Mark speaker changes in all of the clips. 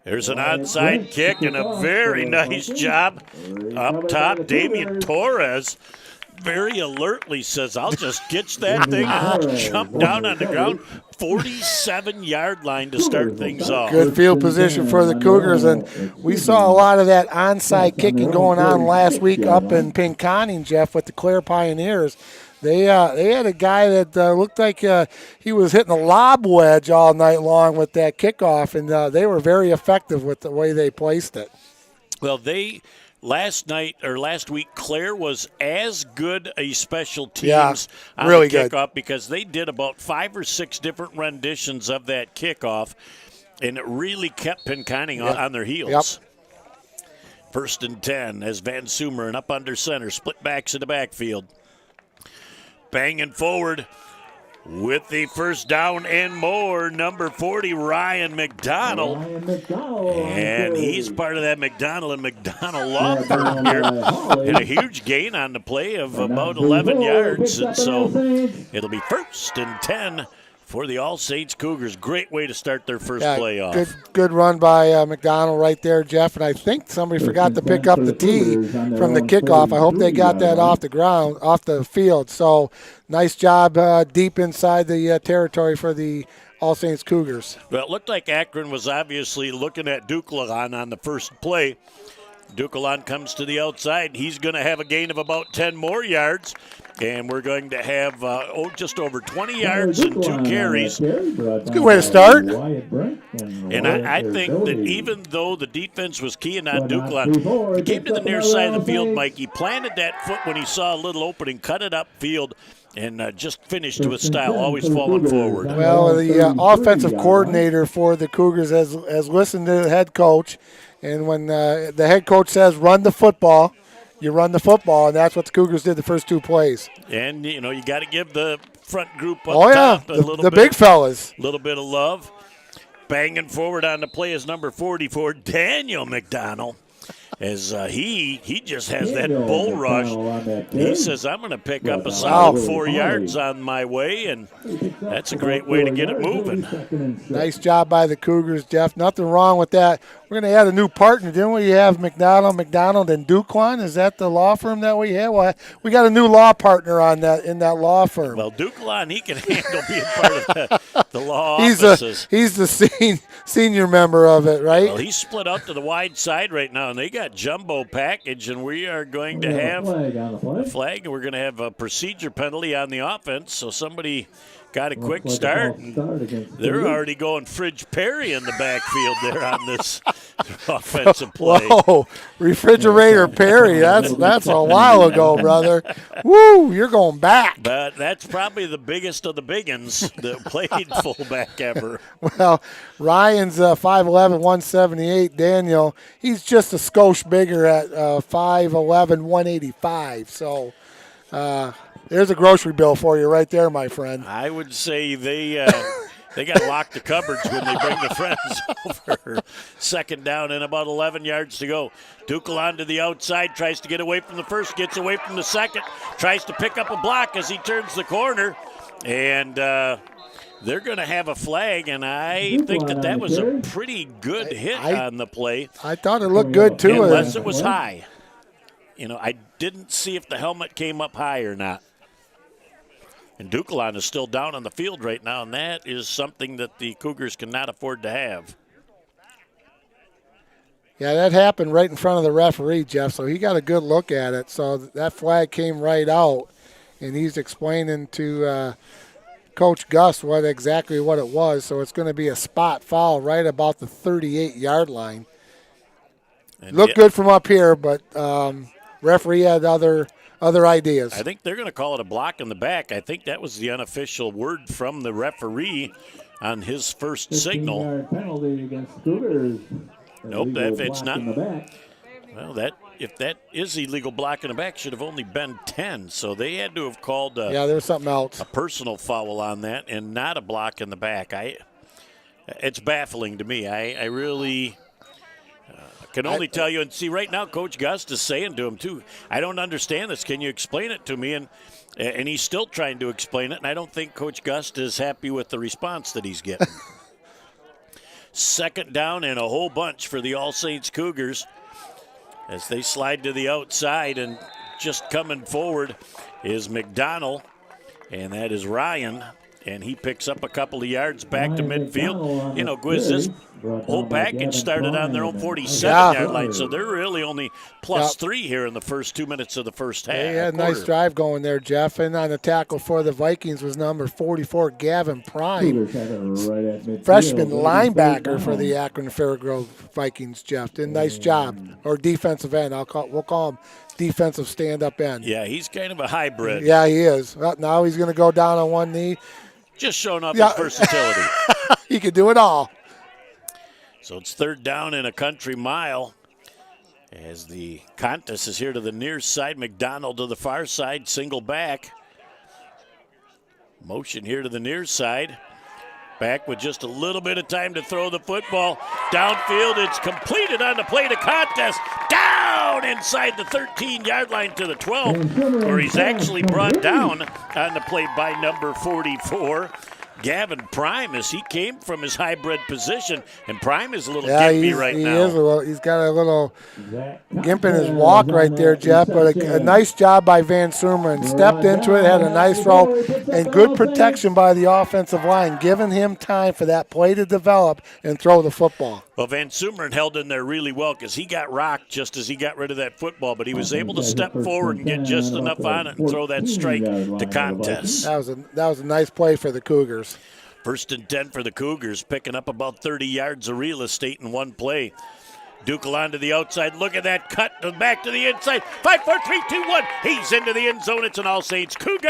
Speaker 1: There's an onside kick and a very nice job up top. Damian Torres very alertly says, I'll just get that thing and jump down on the ground. 47-yard line to start things off.
Speaker 2: Good field position for the Cougars, and we saw a lot of that onside kicking going on last week up in Pinconning, Jeff, with the Clare Pioneers. They had a guy that looked like he was hitting a lob wedge all night long with that kickoff, and they were very effective with the way they placed it.
Speaker 1: Well, last week, Clare was as good a special teams on
Speaker 2: really
Speaker 1: the kickoff
Speaker 2: good.
Speaker 1: because they did about 5 or 6 different renditions of that kickoff, and it really kept Pinconning on their heels.
Speaker 2: Yep.
Speaker 1: 1st and 10 as Van Sumeren up under center, split backs in the backfield. Banging forward with the first down and more, number 40, Ryan McDonald. And he's part of that McDonald and McDonald law firm here. And a huge gain on the play of about 11 yards. And so it'll be 1st and 10 for the All Saints Cougars. Great way to start their first play off.
Speaker 2: Good run by McDonald right there, Jeff. And I think somebody forgot to pick up the tee from the kickoff. I hope they got that off the field. So nice job deep inside the territory for the All Saints Cougars.
Speaker 1: Well, it looked like Akron was obviously looking at Duclalan on the first play. Duclalan comes to the outside. He's going to have a gain of about 10 more yards. And we're going to have just over 20 yards and 2 carries.
Speaker 2: It's a good way to start.
Speaker 1: And I think that even though the defense was keying on Duclalan, he came to the near side of the field, Mike. He planted that foot when he saw a little opening, cut it upfield, and just finished with style, always falling forward.
Speaker 2: Well, the offensive coordinator for the Cougars has listened to the head coach, and when the head coach says run the football, you run the football, and that's what the Cougars did the first 2 plays.
Speaker 1: And, you got to give the front group up top
Speaker 2: top,
Speaker 1: a little
Speaker 2: the
Speaker 1: bit.
Speaker 2: big fellas.
Speaker 1: A little bit of love. Banging forward on the play is number 44, Daniel McDonald. As he just has that bull rush. He says, I'm going to pick up a solid 4 yards on my way, and that's a great way to get it moving.
Speaker 2: Nice job by the Cougars, Jeff. Nothing wrong with that. We're going to add a new partner, didn't we? You have McDonald, and Duclalan. Is that the law firm that we have? Well, we got a new law partner in that law firm.
Speaker 1: Well, Duclalan, he can handle being part of the law offices.
Speaker 2: He's the senior member of it, right?
Speaker 1: Well, he's split out to the wide side right now, and they got jumbo package, and we are going to have a flag, and we're going to have a procedure penalty on the offense, so somebody got a quick start. They're already going Fridge Perry in the backfield there on this offensive play.
Speaker 2: Whoa, Refrigerator Perry, that's a while ago, brother. Woo, you're going back.
Speaker 1: But that's probably the biggest of the biggins that played fullback ever.
Speaker 2: Well, Ryan's 5'11", 178. Daniel, he's just a skosh bigger at 5'11", 185. So there's a grocery bill for you right there, my friend.
Speaker 1: I would say they got to lock the cupboards when they bring the friends over. 2nd down and about 11 yards to go. Duclalan to the outside, tries to get away from the first, gets away from the second, tries to pick up a block as he turns the corner, and they're going to have a flag, and I think that was a pretty good hit on the play.
Speaker 2: I thought it looked good, too.
Speaker 1: Unless it was high. I didn't see if the helmet came up high or not. And Duclalan is still down on the field right now, and that is something that the Cougars cannot afford to have.
Speaker 2: Yeah, that happened right in front of the referee, Jeff, so he got a good look at it. So that flag came right out, and he's explaining to Coach Gus exactly what it was. So it's going to be a spot foul right about the 38-yard line. Looked good from up here, but referee had other ideas.
Speaker 1: I think they're going to call it a block in the back. I think that was the unofficial word from the referee on his first signal.
Speaker 3: Penalty against Cougars.
Speaker 1: Nope, it's not. Well, if that is illegal block in the back, should have only been 10. So they had to have called
Speaker 2: there was something else.
Speaker 1: A personal foul on that and not a block in the back. It's baffling to me. I really can only tell you, and see right now Coach Gust is saying to him too, I don't understand this. Can you explain it to me? And he's still trying to explain it, and I don't think Coach Gust is happy with the response that he's getting. second down and a whole bunch for the All Saints Cougars as they slide to the outside, and just coming forward is McDonald, and that is Ryan, and he picks up a couple of yards back to midfield. You know, Gwiz, this whole package started on their own 47-yard line, so they're really only plus 3 here in the first 2 minutes of the first half.
Speaker 2: They had a nice drive going there, Jeff. And on the tackle for the Vikings was number 44, Gavin Prime, freshman linebacker for the Akron-Fairgrove Vikings, Jeff. Did a nice job. Or defensive end. We'll call him defensive stand-up end.
Speaker 1: Yeah, he's kind of a hybrid.
Speaker 2: Yeah, he is. Well, now he's going to go down on one knee.
Speaker 1: Just showing off his versatility.
Speaker 2: He can do it all.
Speaker 1: So it's third down and a country mile as the contest is here to the near side. McDonald to the far side, single back. Motion here to the near side. Back with just a little bit of time to throw the football. Downfield, it's completed on the play to contest. Down inside the 13-yard line to the 12, where he's actually brought down on the play by number 44. Gavin Prime, as he came from his hybrid position, and Prime is a little gimpy right now.
Speaker 2: He's got a little gimp in his walk right there, Jeff, but a nice job by Van Sumeren. Stepped into it, had a nice throw, and good protection by the offensive line, giving him time for that play to develop and throw the football.
Speaker 1: Well, Van Sumeren held in there really well because he got rocked just as he got rid of that football, but he was able to step forward and get just enough on it and throw that strike to contest.
Speaker 2: That was a nice play for the Cougars.
Speaker 1: First and 10 for the Cougars, picking up about 30 yards of real estate in one play. Dukel on to the outside. Look at that cut back to the inside. 5, 4, 3, 2, 1. He's into the end zone. It's an All Saints Cougar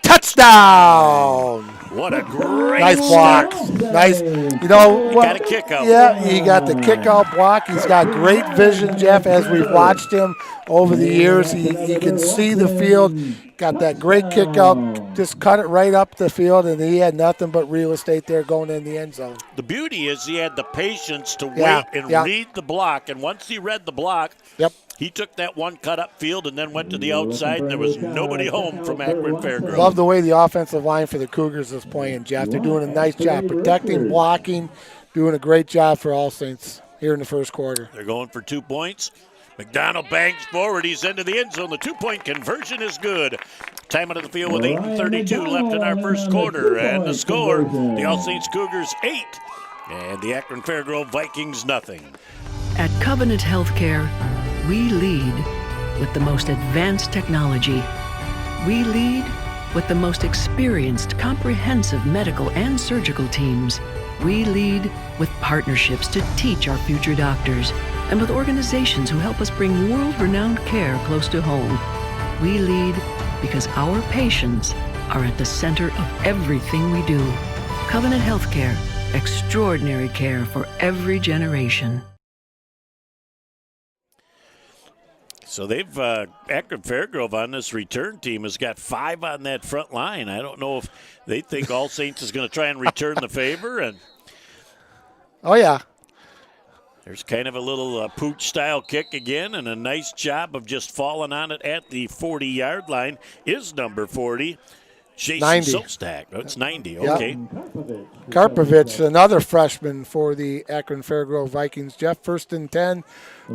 Speaker 2: touchdown.
Speaker 1: What a great
Speaker 2: nice block. Nice. You know what?
Speaker 1: Got a kick out.
Speaker 2: Yeah, he got the kick out block. He's got great vision, Jeff, as we've watched him over the years. He can see the field. Got that great kick out, just cut it right up the field, and he had nothing but real estate there going in the end zone.
Speaker 1: The beauty is he had the patience to wait and read the block, and once he read the block, he took that one cut up field and then went to the outside, and there was nobody home from Akron-Fairgrove.
Speaker 2: Love the way the offensive line for the Cougars is playing, Jeff. They're doing a nice job protecting, blocking, doing a great job for All Saints here in the first quarter.
Speaker 1: They're going for 2 points. McDonald bangs forward. He's into the end zone. The 2-point conversion is good. Time out of the field with 8:32 left in our first quarter. And the score, the All Saints Cougars 8 and the Akron-Fairgrove Vikings nothing.
Speaker 4: At Covenant Healthcare, we lead with the most advanced technology. We lead with the most experienced, comprehensive medical and surgical teams. We lead with partnerships to teach our future doctors, and with organizations who help us bring world-renowned care close to home. We lead because our patients are at the center of everything we do. Covenant Healthcare, extraordinary care for every generation.
Speaker 1: So they've, Akron-Fairgrove on this return team has got 5 on that front line. I don't know if they think All Saints is going to try and return the favor. And
Speaker 2: oh, yeah.
Speaker 1: There's kind of a little pooch-style kick again, and a nice job of just falling on it at the 40-yard line is number 40, Jason
Speaker 2: 90.
Speaker 1: Solstak. Oh, it's 90, okay.
Speaker 2: Karpovich, another freshman for the Akron-Fairgrove Vikings. Jeff, first and 10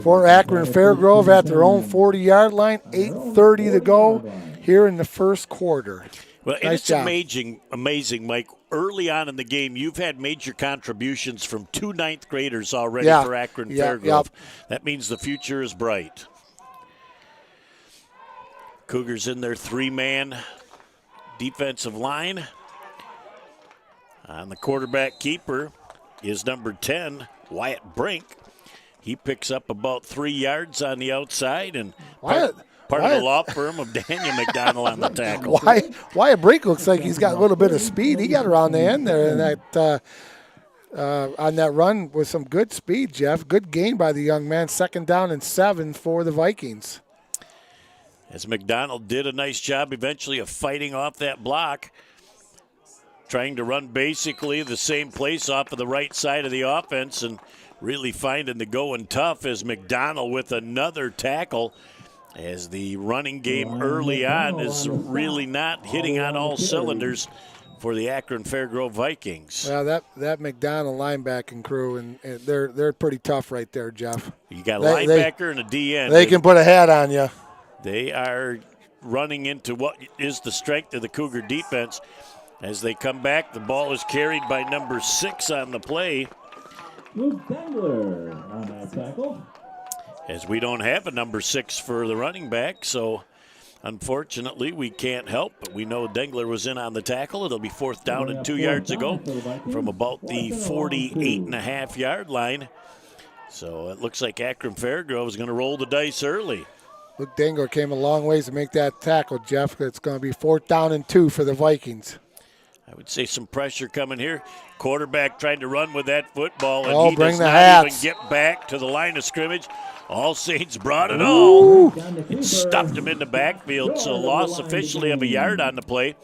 Speaker 2: for Akron-Fairgrove at their own 40-yard line. 8:30 to go here in the first quarter.
Speaker 1: Well, and
Speaker 2: nice
Speaker 1: it's
Speaker 2: job.
Speaker 1: amazing, Mike. Early on in the game, you've had major contributions from 2 ninth graders already for Akron-Fairgrove. That means the future is bright. Cougars in their 3-man defensive line. On the quarterback keeper is number 10, Wyatt Brink. He picks up about 3 yards on the outside, and part of the law firm of Daniel McDonald on the tackle.
Speaker 2: Wyatt Brink looks like he's got a little bit of speed. He got around the end there in that on that run with some good speed, Jeff. Good gain by the young man. 2nd down and 7 for the Vikings.
Speaker 1: As McDonald did a nice job eventually of fighting off that block, trying to run basically the same place off of the right side of the offense and really finding the going tough as McDonald with another tackle, as the running game early on is really not hitting on all cylinders for the Akron-Fairgrove Vikings.
Speaker 2: Well, that McDonald linebacking crew, and they're pretty tough right there, Jeff.
Speaker 1: You got a linebacker and a DN.
Speaker 2: They can put a hat on you.
Speaker 1: They are running into what is the strength of the Cougar defense. As they come back, the ball is carried by number 6 on the play.
Speaker 3: Luke Dengler on that tackle.
Speaker 1: As we don't have a number 6 for the running back, so unfortunately we can't help. But we know Dengler was in on the tackle. It'll be 4th down and 2 yards ago from about the 48.5-yard line. So it looks like Akron-Fairgrove is going to roll the dice early.
Speaker 2: Luke Dengler came a long ways to make that tackle, Jeff. It's going to be 4th down and 2 for the Vikings.
Speaker 1: I would say some pressure coming here. Quarterback trying to run with that football, and he
Speaker 2: bring
Speaker 1: does
Speaker 2: the
Speaker 1: not
Speaker 2: hats.
Speaker 1: even get back to the line of scrimmage. All Saints brought it all. It stuffed him in the backfield, so loss officially of a yard on the play.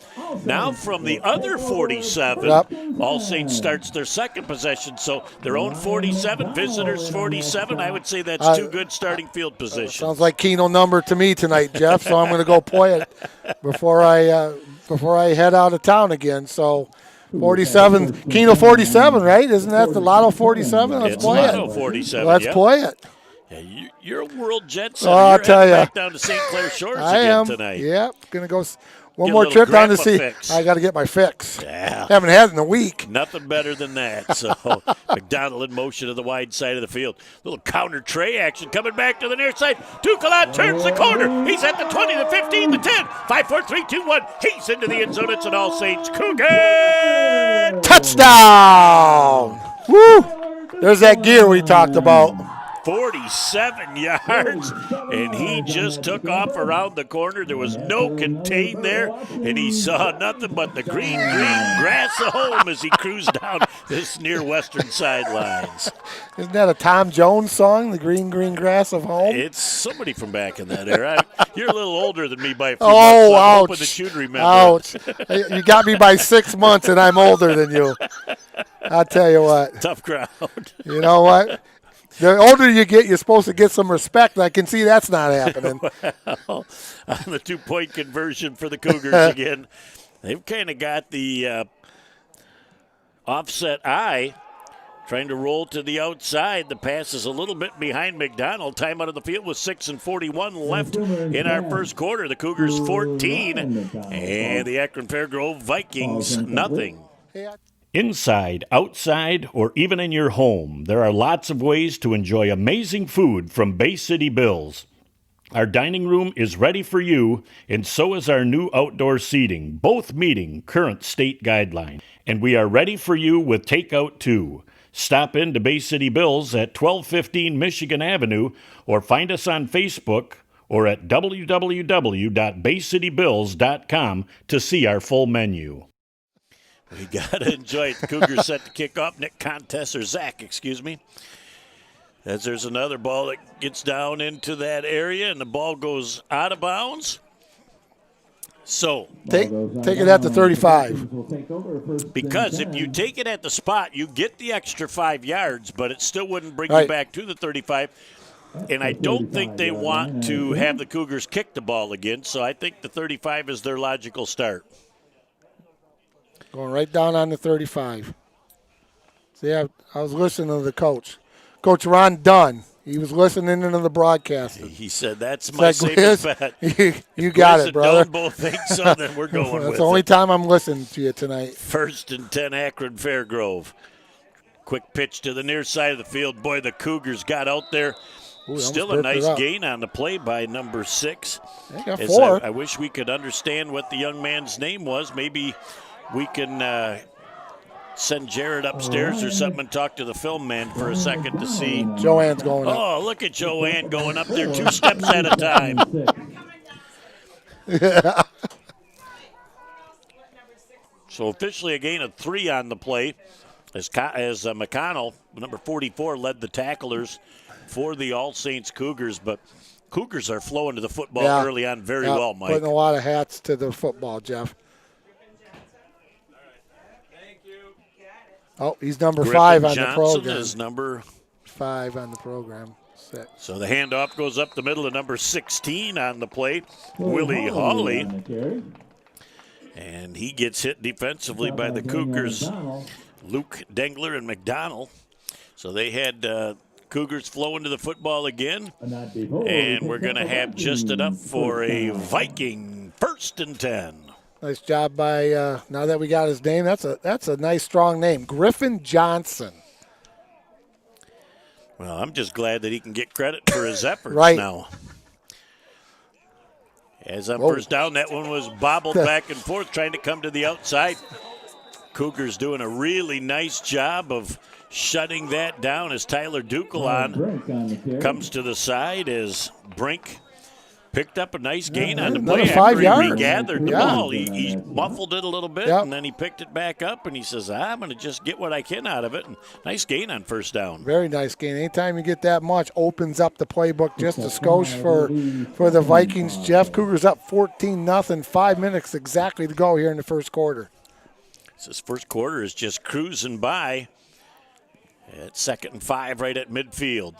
Speaker 1: Now from the other 47, All Saints starts their second possession. So their own 47, visitors 47. I would say that's 2 good starting field positions.
Speaker 2: Sounds like Keno number to me tonight, Jeff, so I'm going to go play it before I head out of town again. So 47, Keno 47, right? Isn't that the Lotto 47? Let's play
Speaker 1: Lotto 47.
Speaker 2: Let's play it.
Speaker 1: Yeah, you're a world jet setter.
Speaker 2: I'll tell you.
Speaker 1: Back down to St. Clair Shores
Speaker 2: I
Speaker 1: again
Speaker 2: am
Speaker 1: tonight.
Speaker 2: Yep, going to go one
Speaker 1: Get
Speaker 2: more
Speaker 1: a
Speaker 2: trip down to see.
Speaker 1: fix.
Speaker 2: I got to get my fix.
Speaker 1: Yeah.
Speaker 2: Haven't had it in a week.
Speaker 1: Nothing better than that. So McDonald in motion to the wide side of the field. Little counter tray action coming back to the near side. Ducalat turns the corner. He's at the 20, the 15, the 10. 5, 4, 3, 2, 1. He's into the end zone. It's an All Saints Cougar
Speaker 2: Touchdown! Woo! There's that gear we talked about.
Speaker 1: 47 yards, and he just took off around the corner. There was no contain there, and he saw nothing but the green grass of home as he cruised down this near western sidelines.
Speaker 2: Isn't that a Tom Jones song, The Green Grass of Home?
Speaker 1: It's somebody from back in that era. You're a little older than me by a few
Speaker 2: Oh,
Speaker 1: months, so I'm
Speaker 2: ouch.
Speaker 1: hoping that you'd remember.
Speaker 2: Ouch. You got me by 6 months, and I'm older than you. I'll tell you what.
Speaker 1: Tough crowd.
Speaker 2: You know what? The older you get, you're supposed to get some respect. I can see that's not happening.
Speaker 1: Well, on the 2-point conversion for the Cougars again, they've kind of got the offset eye, trying to roll to the outside. The pass is a little bit behind McDonald. Time out of the field with 6:41 left in our first quarter. The Cougars 14 and the Akron-Fairgrove Vikings nothing. Inside, outside, or even in your home, there are lots of ways to enjoy amazing food from Bay City Bills. Our dining room is ready for you, and so is our new outdoor seating, both meeting current state guidelines. And we are ready for you with takeout too. Stop in to Bay City Bills at 1215 Michigan Avenue, or find us on Facebook or at www.baycitybills.com to see our full menu. We got to enjoy it. The Cougars set to kick off. Zach, excuse me. As there's another ball that gets down into that area, and the ball goes out of bounds. So
Speaker 2: take it at the 35.
Speaker 1: Because if you take it at the spot, you get the extra 5 yards, but it still wouldn't bring you back to the 35. And I don't think they want to have the Cougars kick the ball again, so I think the 35 is their logical start.
Speaker 2: Going right down on the 35. See, I was listening to the coach. Coach Ron Dunn. He was listening into the broadcast.
Speaker 1: He said, that's my safest bet.
Speaker 2: You got it, brother.
Speaker 1: Don't both think so, then we're going with it.
Speaker 2: That's the only time I'm listening to you tonight.
Speaker 1: 1st and 10, Akron-Fairgrove. Quick pitch to the near side of the field. Boy, the Cougars got out there.
Speaker 2: Ooh,
Speaker 1: still a nice gain on the play by number 6.
Speaker 2: They got 4.
Speaker 1: I wish we could understand what the young man's name was. Maybe we can send Jared upstairs or something and talk to the film man for a second to see.
Speaker 2: Joanne's going up.
Speaker 1: Oh, look at Joanne going up there 2 steps at a time. So officially a gain of 3 on the play as McConnell, number 44, led the tacklers for the All Saints Cougars. But Cougars are flowing to the football early on very well, Mike.
Speaker 2: Putting a lot of hats to the football, Jeff. Oh, he's number 5 on the program.
Speaker 1: Is number
Speaker 2: 5 on the program. 6.
Speaker 1: So the handoff goes up the middle to number 16 on the play, Willie Hawley. And he gets hit defensively by the Cougars, Luke Dengler and McDonald. So they had Cougars flow into the football again. And we're going to have just enough for a Viking 1st and 10.
Speaker 2: Nice job by, now that we got his name, that's a nice, strong name, Griffin Johnson.
Speaker 1: Well, I'm just glad that he can get credit for his efforts now. As on first down, that one was bobbled back and forth, trying to come to the outside. Cougars doing a really nice job of shutting that down as Tyler Dukelon comes to the side as Brink picked up a nice gain on the play.
Speaker 2: Another 5 yards.
Speaker 1: He regathered the ball. He muffled it a little bit, and then he picked it back up, and he says, I'm going to just get what I can out of it. And nice gain on first down.
Speaker 2: Very nice gain. Anytime you get that much, opens up the playbook just a skosh for the Vikings. Jeff, Cougars up 14-0, 5 minutes exactly to go here in the first quarter.
Speaker 1: So this first quarter is just cruising by at 2nd and 5 right at midfield.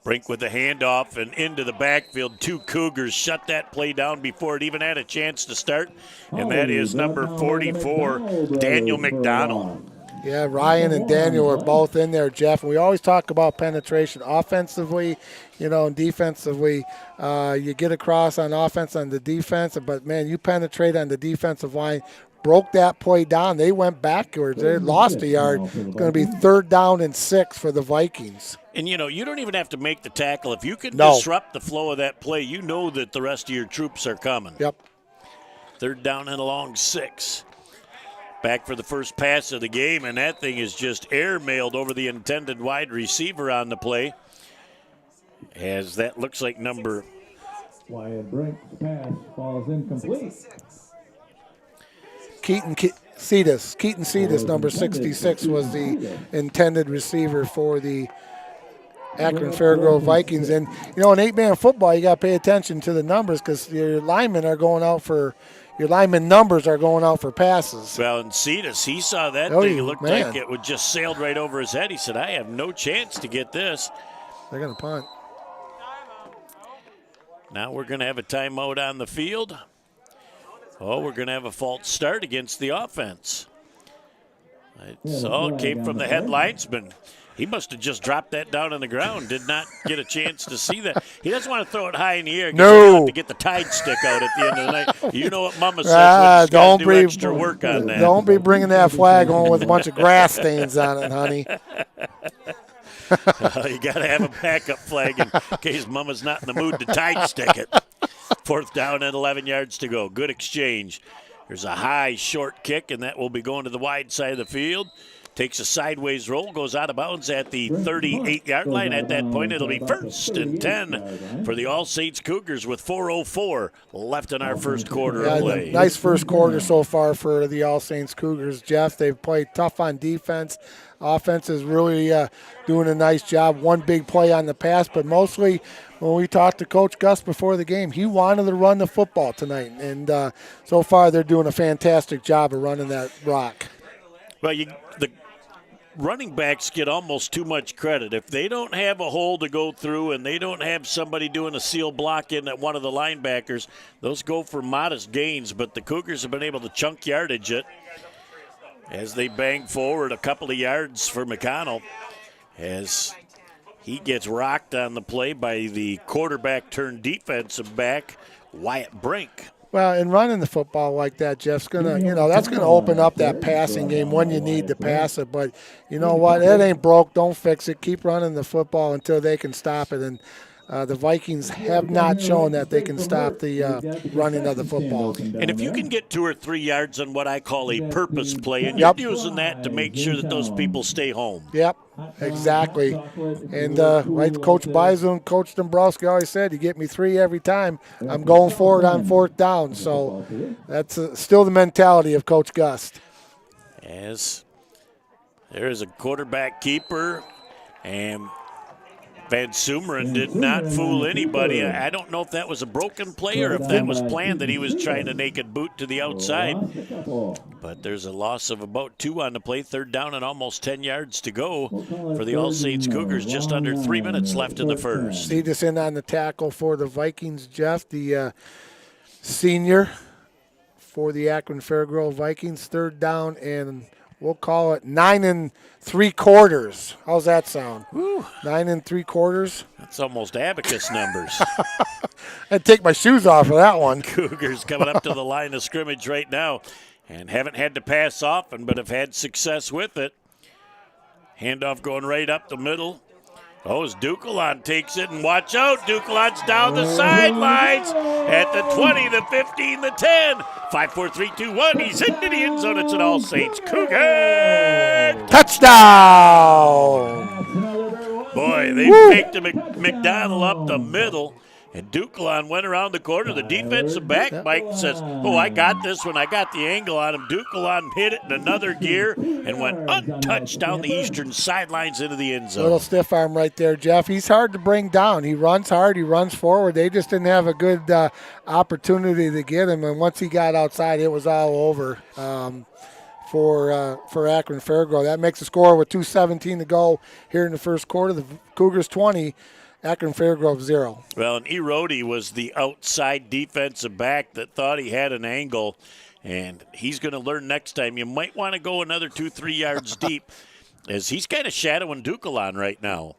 Speaker 1: Brink with the handoff and into the backfield. 2 Cougars shut that play down before it even had a chance to start. And that is number 44, Daniel McDonald.
Speaker 2: Yeah, Ryan and Daniel are both in there, Jeff. And we always talk about penetration offensively, and defensively. You get across on offense on the defense, but, man, you penetrate on the defensive line. Broke that play down. They went backwards. They lost a yard. It's going to be 3rd down and 6 for the Vikings.
Speaker 1: And, you don't even have to make the tackle. If you can disrupt the flow of that play, you know that the rest of your troops are coming.
Speaker 2: Yep.
Speaker 1: 3rd down and a long 6. Back for the first pass of the game, and that thing is just air-mailed over the intended wide receiver on the play. As that looks like number...
Speaker 3: Wyatt Brink's pass falls incomplete.
Speaker 2: Keaton Cetus, number 66, was the intended receiver for the Akron-Fairgrove Vikings. And, in 8-man football, you got to pay attention to the numbers because your linemen numbers are going out for passes.
Speaker 1: Well, and Cetus, he saw that thing. It looked like it would just sailed right over his head. He said, I have no chance to get this.
Speaker 2: They're going to punt.
Speaker 1: Now we're going to have a timeout on the field. Oh, we're going to have a false start against the offense. It came from the head linesman. He must have just dropped that down on the ground. Did not get a chance to see that. He doesn't want to throw it high in the air.
Speaker 2: No.
Speaker 1: To get the Tide stick out at the end of the night. You know what Mama says. Don't do extra work on that.
Speaker 2: Don't be bringing that flag home with a bunch of grass stains on it, honey.
Speaker 1: You got to have a backup flag in case Mama's not in the mood to Tide stick it. 4th down and 11 yards to go. Good exchange. There's a high, short kick, and that will be going to the wide side of the field. Takes a sideways roll, goes out of bounds at the 38-yard line. At that point, it'll be 1st and 10 for the All Saints Cougars with 4:04 left in our first quarter of play.
Speaker 2: Nice first quarter so far for the All Saints Cougars, Jeff. They've played tough on defense. Offense is really doing a nice job. One big play on the pass, but mostly when we talked to Coach Gus before the game, he wanted to run the football tonight. And so far they're doing a fantastic job of running that rock.
Speaker 1: Well, the running backs get almost too much credit. If they don't have a hole to go through and they don't have somebody doing a seal block in at one of the linebackers, those go for modest gains. But the Cougars have been able to chunk yardage it as they bang forward a couple of yards for McConnell as he gets rocked on the play by the quarterback turned defensive back, Wyatt Brink.
Speaker 2: Well, and running the football like that, Jeff's gonna, that's gonna open up that passing game when you need to pass it. But you know what? It ain't broke. Don't fix it. Keep running the football until they can stop it. And the Vikings have not shown that they can stop the running of the football.
Speaker 1: And if you can get 2 or 3 yards on what I call a purpose play, and you're using that to make sure that those people stay home.
Speaker 2: Yep, exactly. And like Coach Bizu and Coach Dombrowski always said, you get me 3 every time, I'm going forward on 4th down. So that's still the mentality of Coach Gus.
Speaker 1: As there is a quarterback keeper, and Van Sumeren did not fool anybody. I don't know if that was a broken play or if that was planned that he was trying to naked boot to the outside. But there's a loss of about 2 on the play. 3rd down and almost 10 yards to go for the All Saints Cougars. Just under 3 minutes left in the first.
Speaker 2: See this in on the tackle for the Vikings, Jeff. The senior for the Akron-Fairgrove Vikings. Third down, and we'll call it 9 3/4. How's that sound?
Speaker 1: Woo.
Speaker 2: 9 3/4.
Speaker 1: That's almost abacus numbers.
Speaker 2: I'd take my shoes off for that one.
Speaker 1: Cougars coming up to the line of scrimmage right now and haven't had to pass often, but have had success with it. Handoff going right up the middle. Oh, as Duquelan takes it, and watch out, Duquelan's down the sidelines at the 20, the 15, the 10. 5, 4, 3, 2, 1. He's into the end zone. It's an All Saints Cougar.
Speaker 2: Touchdown!
Speaker 1: Boy, they picked McDonald up the middle. And Duquelan went around the corner. The defensive back, Mike, says, oh, I got this one. I got the angle on him. Duquelan hit it in another gear and went untouched down the eastern sidelines into the end zone.
Speaker 2: Little stiff arm right there, Jeff. He's hard to bring down. He runs hard. He runs forward. They just didn't have a good opportunity to get him. And once he got outside, it was all over for Akron-Fairgrove. That makes the score with 2:17 to go here in the first quarter. The Cougars 20. Akron-Fairgrove 0.
Speaker 1: Well, and Erodi was the outside defensive back that thought he had an angle, and he's going to learn next time. You might want to go another 2-3 yards deep, as he's kind of shadowing Duquelan right now.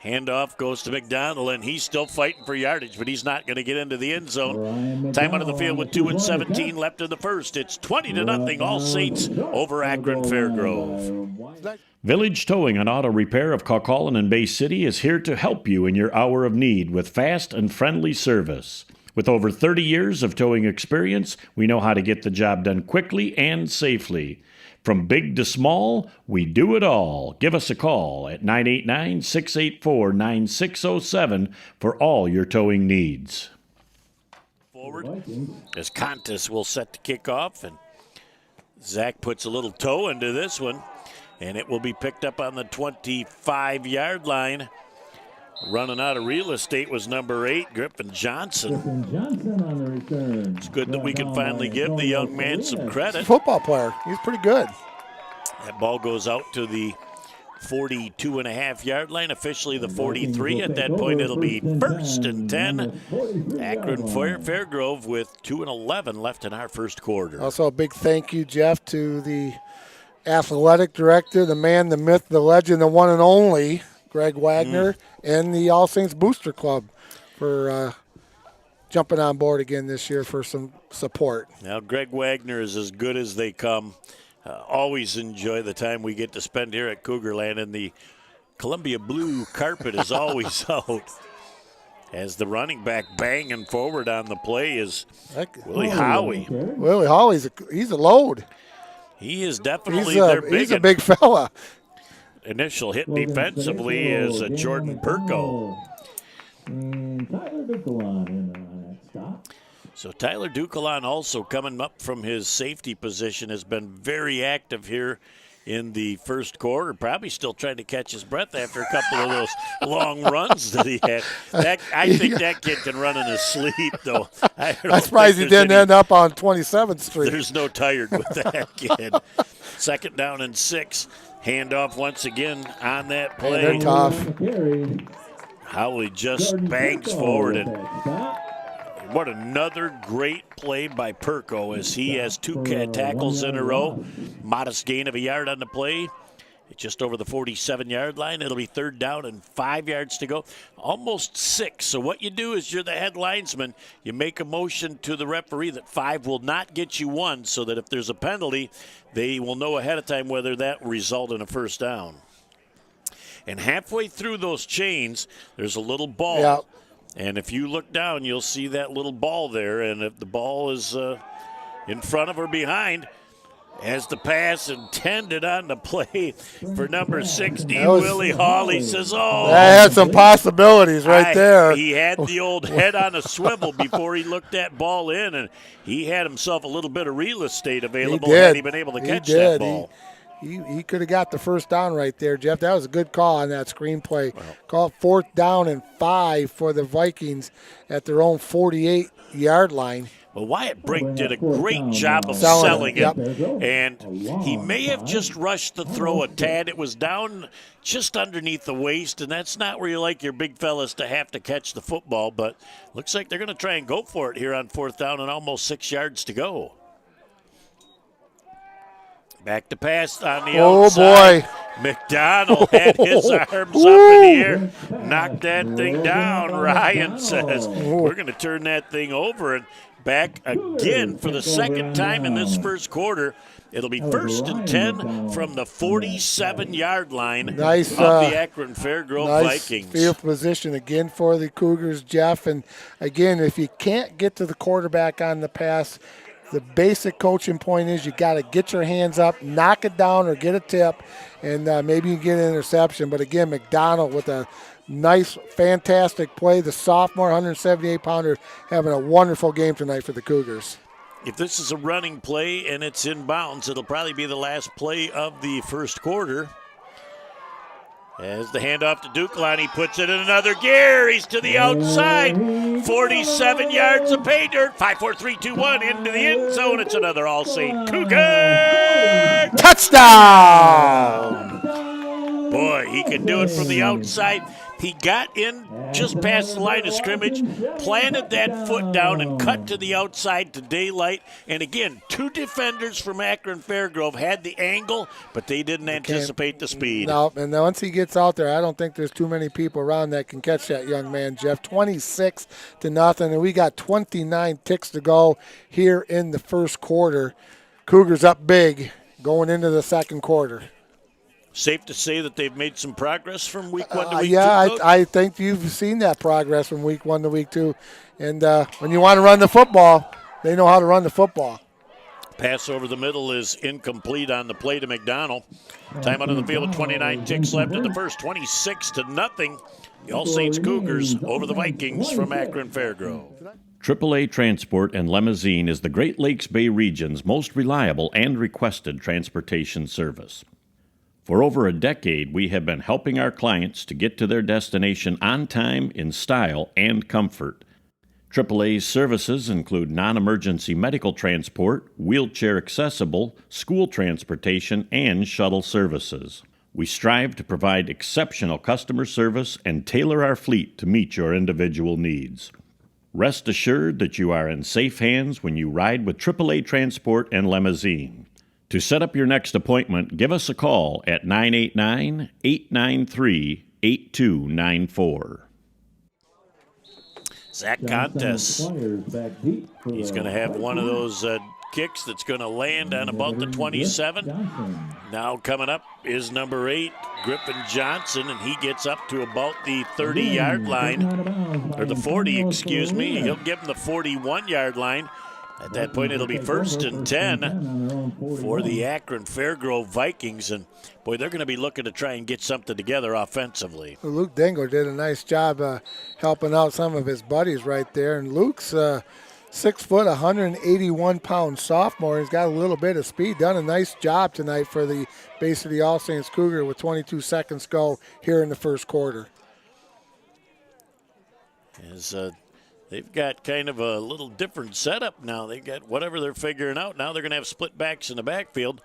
Speaker 1: Handoff goes to McDonald, and he's still fighting for yardage, but he's not going to get into the end zone. Time out of the field with 2:17 left in the first. It's 20-0, All Saints over Akron-Fairgrove.
Speaker 5: Village Towing and Auto Repair of Kaukaulin and Bay City is here to help you in your hour of need with fast and friendly service. With over 30 years of towing experience, we know how to get the job done quickly and safely. From big to small, we do it all. Give us a call at 989-684-9607 for all your towing needs.
Speaker 1: Forward as Contis will set to kick off, and Zach puts a little toe into this one. And it will be picked up on the 25-yard line. Running out of real estate was number 8, Griffin Johnson.
Speaker 3: On the return.
Speaker 1: It's good that we can finally give the young man some credit.
Speaker 2: Football player. He's pretty good.
Speaker 1: That ball goes out to the 42.5-yard line, officially the 43. At that point, it'll be 1st and 10. Akron-Fairgrove with 2:11 left in our first quarter.
Speaker 2: Also a big thank you, Jeff, to the athletic director, the man, the myth, the legend, the one and only, Greg Wagner, and the All Saints Booster Club for jumping on board again this year for some support.
Speaker 1: Now, Greg Wagner is as good as they come. Always enjoy the time we get to spend here at Cougarland, and the Columbia blue carpet is always out. As the running back banging forward on the play is Willie Howie.
Speaker 2: Willie Howie's he's a load.
Speaker 1: He is definitely their big.
Speaker 2: He's a big fella.
Speaker 1: Initial hit defensively is Jordan Perko.
Speaker 3: Tyler Duquelan in the stop.
Speaker 1: So Tyler Duquelan also coming up from his safety position has been very active here in the first quarter. Probably still trying to catch his breath after a couple of those long runs that he had. I think that kid can run in his sleep, though.
Speaker 2: I'm surprised he didn't end up on 27th Street.
Speaker 1: There's no tired with that kid. 2nd down and 6. Handoff once again on that play.
Speaker 2: They're tough.
Speaker 1: Howie just bangs forward, and what another great play by Perko as he has 2 tackles in a row. Modest gain of a yard on the play. Just over the 47-yard line. It'll be 3rd down and 5 yards to go. Almost 6. So what you do is you're the head linesman. You make a motion to the referee that 5 will not get you 1, so that if there's a penalty, they will know ahead of time whether that will result in a 1st down. And halfway through those chains, there's a little ball.
Speaker 2: Yeah.
Speaker 1: And if you look down, you'll see that little ball there. And if the ball is in front of or behind, as the pass intended on the play for number 16, Willie Hawley says, oh.
Speaker 2: That had some possibilities right there.
Speaker 1: He had the old head on a swivel before he looked that ball in, and he had himself a little bit of real estate available had he been able to catch that ball.
Speaker 2: He could have got the 1st down right there, Jeff. That was a good call on that screenplay. Wow. Call 4th down and 5 for the Vikings at their own 48-yard line.
Speaker 1: Well, Wyatt Brink did a great job of
Speaker 2: Selling
Speaker 1: selling
Speaker 2: it,
Speaker 1: it, and he may have just rushed the throw a tad. It was down just underneath the waist, and that's not where you like your big fellas to have to catch the football, but looks like they're going to try and go for it here on 4th down and almost 6 yards to go. Back to pass on the outside.
Speaker 2: Boy.
Speaker 1: McDonald had his arms up in the air, knocked that thing down. Ryan says, we're going to turn that thing over and back again for the second time in this first quarter. It'll be 1st and 10 from the 47-yard line of the Akron-Fairgrove Vikings.
Speaker 2: Field position again for the Cougars, Jeff. And again, if you can't get to the quarterback on the pass, the basic coaching point is you got to get your hands up, knock it down, or get a tip, and maybe you get an interception. But again, McDonald with a nice, fantastic play. The sophomore 178-pounder having a wonderful game tonight for the Cougars.
Speaker 1: If this is a running play and it's in bounds, it'll probably be the last play of the first quarter. As the handoff to Dukeline, he puts it in another gear. He's to the outside. 47 yards of pay dirt. 5, 4, 3, 2, 1 into the end zone. It's another All-Saint Cougar
Speaker 2: touchdown!
Speaker 1: Boy, he can do it from the outside. He got in just past the line of scrimmage, planted that foot down, and cut to the outside to daylight. And again, 2 defenders from Akron-Fairgrove had the angle, but they didn't anticipate the speed.
Speaker 2: No, and once he gets out there, I don't think there's too many people around that can catch that young man, Jeff. 26-0, and we got 29 ticks to go here in the first quarter. Cougars up big going into the second quarter.
Speaker 1: Safe to say that they've made some progress from week 1 to week 2?
Speaker 2: Yeah, I think you've seen that progress from week 1 to week 2. And when you want to run the football, they know how to run the football.
Speaker 1: Pass over the middle is incomplete on the play to McDonald. Time out on the field with 29 ticks left in the first, 26-0. The All Saints Cougars over the Vikings from Akron-Fairgrove.
Speaker 5: AAA Transport and Limousine is the Great Lakes Bay region's most reliable and requested transportation service. For over a decade, we have been helping our clients to get to their destination on time, in style, and comfort. AAA's services include non-emergency medical transport, wheelchair accessible, school transportation, and shuttle services. We strive to provide exceptional customer service and tailor our fleet to meet your individual needs. Rest assured that you are in safe hands when you ride with AAA Transport and Limousine. To set up your next appointment, give us a call at 989-893-8294.
Speaker 1: Zach Contes, he's going to have one of those kicks that's going to land on about the 27. Now coming up is number 8, Griffin Johnson, and he gets up to about the 30-yard line, or the 40, excuse me. He'll give him the 41-yard line. At that point, it'll be 1st and 10 for the Akron-Fairgrove Vikings. And, boy, they're going to be looking to try and get something together offensively.
Speaker 2: Luke Dingle did a nice job helping out some of his buddies right there. And Luke's 6 foot, 181-pound sophomore. He's got a little bit of speed. Done a nice job tonight for the base of the All Saints Cougar with 22 seconds go here in the first quarter.
Speaker 1: As they've got kind of a little different setup now. They've got whatever they're figuring out. Now they're going to have split backs in the backfield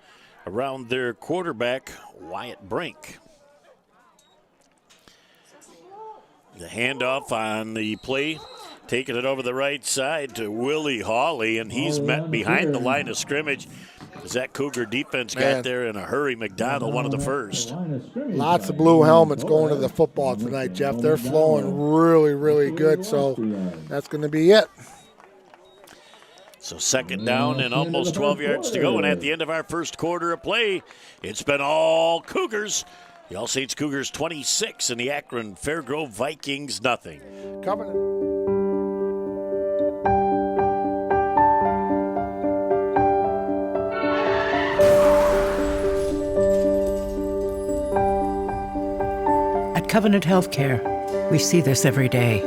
Speaker 1: around their quarterback, Wyatt Brink. The handoff on the play, taking it over the right side to Willie Hawley, and he's met behind the line of scrimmage. As that Cougar defense got there in a hurry, McDonald one of the first.
Speaker 2: Lots of blue helmets going to the football tonight, Jeff. They're flowing really, really good, so that's going to be it.
Speaker 1: So 2nd down and almost 12 yards to go, and at the end of our first quarter of play, it's been all Cougars. The All Saints Cougars 26 and the Akron-Fairgrove Vikings nothing.
Speaker 6: At Covenant Healthcare, we see this every day.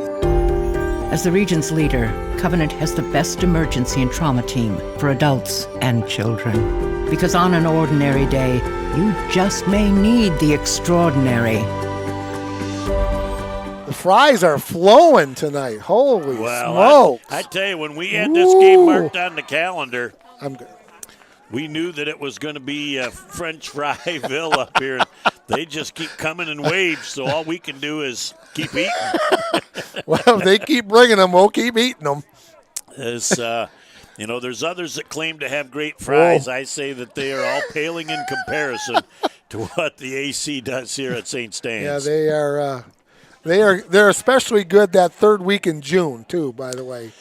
Speaker 6: As the region's leader, Covenant has the best emergency and trauma team for adults and children. Because on an ordinary day, you just may need the extraordinary.
Speaker 2: The fries are flowing tonight. Holy smokes.
Speaker 1: I tell you, when we had this game marked on the calendar,
Speaker 2: I'm good.
Speaker 1: we knew that it was going to be French Fryville up here. They just keep coming in waves, so all we can do is keep eating.
Speaker 2: Well, if they keep bringing them, we'll keep eating them.
Speaker 1: There's others that claim to have great fries. I say that they are all paling in comparison to what the AC does here at St. Stan's.
Speaker 2: Yeah, they're especially good that third week in June too. By the way.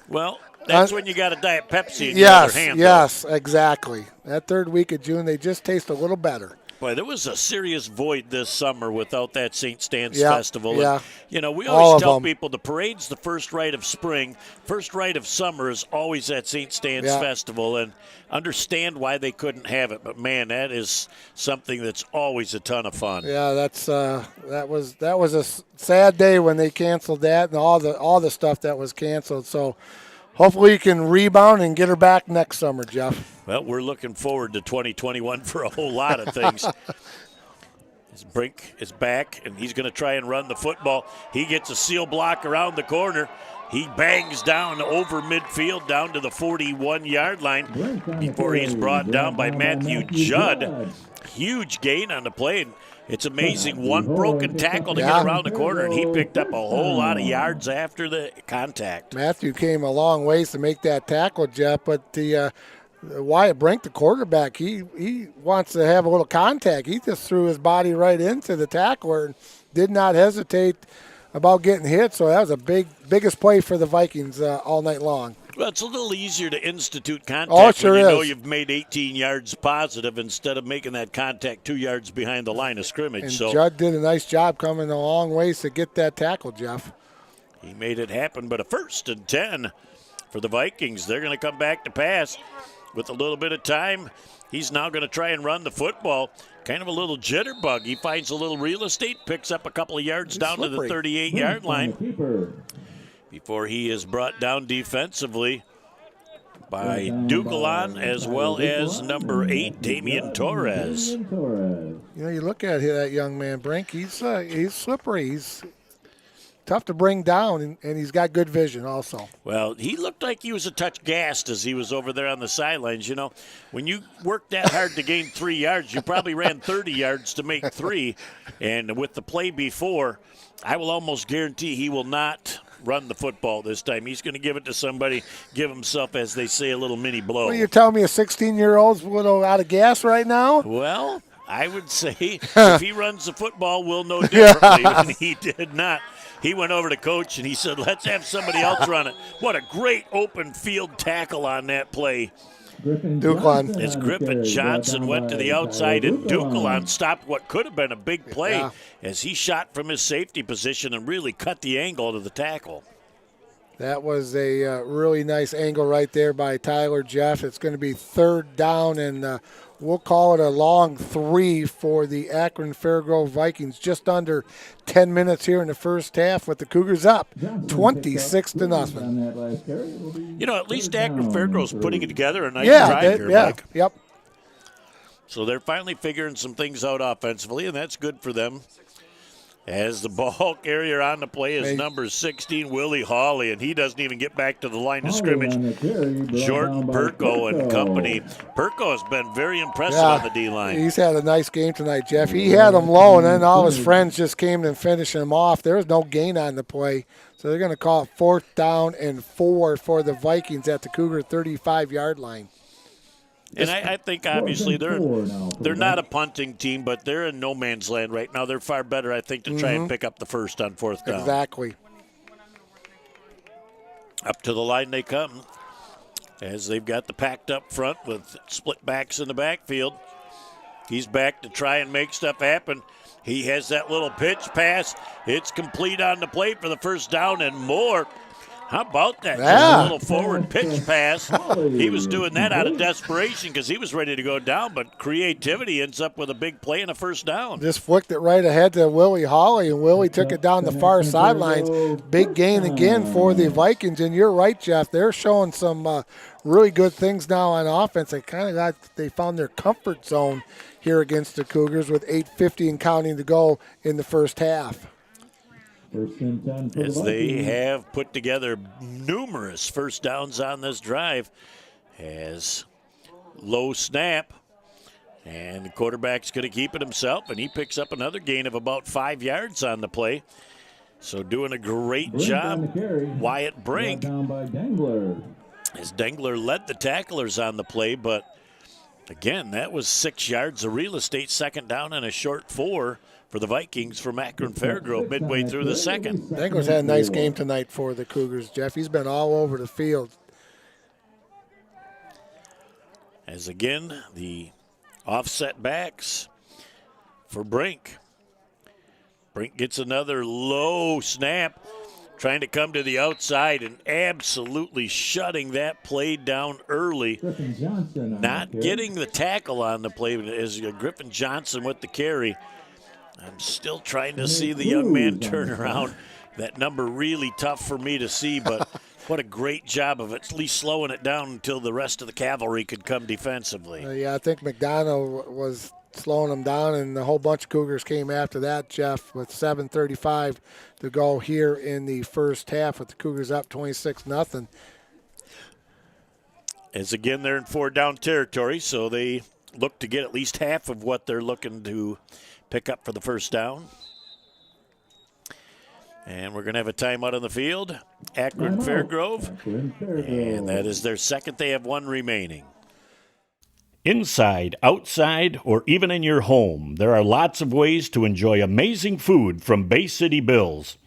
Speaker 1: Well, that's when you got a Diet Pepsi in your
Speaker 2: Yes,
Speaker 1: other hand.
Speaker 2: yes, exactly. That third week of June, they just taste a little better.
Speaker 1: Boy, there was a serious void this summer without that St. Stan's Festival.
Speaker 2: Yeah.
Speaker 1: And, we always tell people the parade's the first rite of spring. First rite of summer is always at St. Stan's Festival, and understand why they couldn't have it. But, man, that is something that's always a ton of fun.
Speaker 2: Yeah, that was a sad day when they canceled that and all the stuff that was canceled. So hopefully you can rebound and get her back next summer, Jeff.
Speaker 1: Well, we're looking forward to 2021 for a whole lot of things. Brink is back, and he's going to try and run the football. He gets a seal block around the corner. He bangs down over midfield down to the 41-yard line before he's brought down by Matthew Judd. Huge gain on the play. And it's amazing. One broken tackle to get around the corner, and he picked up a whole lot of yards after the contact.
Speaker 2: Matthew came a long ways to make that tackle, Jeff, but the Wyatt Brink, the quarterback, he wants to have a little contact. He just threw his body right into the tackler and did not hesitate about getting hit. So that was a biggest play for the Vikings all night long.
Speaker 1: Well, it's a little easier to institute contact
Speaker 2: when
Speaker 1: you know you've made 18 yards positive instead of making that contact 2 yards behind the line of scrimmage.
Speaker 2: And
Speaker 1: so
Speaker 2: Judd did a nice job coming a long ways to get that tackle, Jeff.
Speaker 1: He made it happen, but a 1st and 10 for the Vikings. They're going to come back to pass. With a little bit of time, he's now going to try and run the football. Kind of a little jitterbug. He finds a little real estate, picks up a couple of yards down to the 38-yard line before he is brought down defensively by Dugalon as well as number 8, Damian Torres.
Speaker 2: You look at that young man, Brink. He's slippery. He's tough to bring down, and he's got good vision also.
Speaker 1: Well, he looked like he was a touch gassed as he was over there on the sidelines. When you work that hard to gain 3 yards, you probably ran 30 yards to make 3. And with the play before, I will almost guarantee he will not run the football this time. He's going to give it to somebody, give himself, as they say, a little mini blow.
Speaker 2: Well, you're telling me a 16-year-old's a little out of gas right now?
Speaker 1: Well, I would say if he runs the football, we'll know differently. And he did not. He went over to coach and he said, let's have somebody else run it. What a great open field tackle on that play.
Speaker 2: Dugalon.
Speaker 1: As Griffin Johnson went to the outside and Dugalon stopped what could have been a big play as he shot from his safety position and really cut the angle to the tackle.
Speaker 2: That was a really nice angle right there by Tyler, Jeff. It's going to be 3rd down, and we'll call it a long 3 for the Akron-Fairgrove Vikings. Just under 10 minutes here in the first half with the Cougars up 26-0.
Speaker 1: At least Akron-Fairgrove's putting it together a nice drive here, Mike.
Speaker 2: Yep.
Speaker 1: So they're finally figuring some things out offensively, and that's good for them. As the ball carrier on the play is number 16, Willie Hawley, and he doesn't even get back to the line of scrimmage. Jordan Perko and company. Perko has been very impressive on the D-line.
Speaker 2: He's had a nice game tonight, Jeff. He had him low, and then all his friends just came and finished him off. There was no gain on the play, so they're going to call it 4th down and 4 for the Vikings at the Cougar 35-yard line.
Speaker 1: And I think obviously they're not a punting team, but they're in no man's land right now. They're far better, I think, to try and pick up the 1st on 4th down.
Speaker 2: Exactly.
Speaker 1: Up to the line they come as they've got the packed up front with split backs in the backfield. He's back to try and make stuff happen. He has that little pitch pass. It's complete on the play for the 1st down and more. How about that? Just a little forward pitch pass. He was doing that out of desperation because he was ready to go down, but creativity ends up with a big play and a 1st down.
Speaker 2: Just flicked it right ahead to Willie Hawley, and Willie took it down the far sidelines. Big gain again for the Vikings, and you're right, Jeff. They're showing some really good things now on offense. They found their comfort zone here against the Cougars with 8:50 and counting to go in the first half.
Speaker 3: First and 10 for
Speaker 1: as
Speaker 3: the
Speaker 1: they
Speaker 3: Vikings.
Speaker 1: have put together numerous first downs on this drive. As low snap, and the quarterback's going to keep it himself, and he picks up another gain of about 5 yards on the play. So doing a great
Speaker 3: Brink on
Speaker 1: job,
Speaker 3: the carry.
Speaker 1: Wyatt Brink,
Speaker 3: Brought down by Dangler.
Speaker 1: as Dengler led the tacklers on the play, but again, that was 6 yards of real estate, second down and a short 4 for the Vikings from Akron-Fairgrove midway through the second.
Speaker 2: Dangler's had a nice game tonight for the Cougars, Jeff. He's been all over the field.
Speaker 1: As again, the offset backs for Brink. Brink gets another low snap, trying to come to the outside and absolutely shutting that play down early.
Speaker 3: Griffin Johnson on
Speaker 1: Not
Speaker 3: the carry.
Speaker 1: getting the tackle on the play as Griffin Johnson with the carry. I'm still trying to see the young man turn around. That number really tough for me to see, but what a great job of at least slowing it down until the rest of the cavalry could come defensively.
Speaker 2: Yeah, I think McDonough was slowing them down, and a whole bunch of Cougars came after that, Jeff, with 7:35 to go here in the first half with the Cougars up 26-0.
Speaker 1: As again, they're in 4-down territory, so they look to get at least half of what they're looking to pick up for the first down. And we're going to have a timeout on the field. Akron-Fairgrove. And that is their second. They have one remaining.
Speaker 5: Inside, outside, or even in your home, there are lots of ways to enjoy amazing food from Bay City Bills.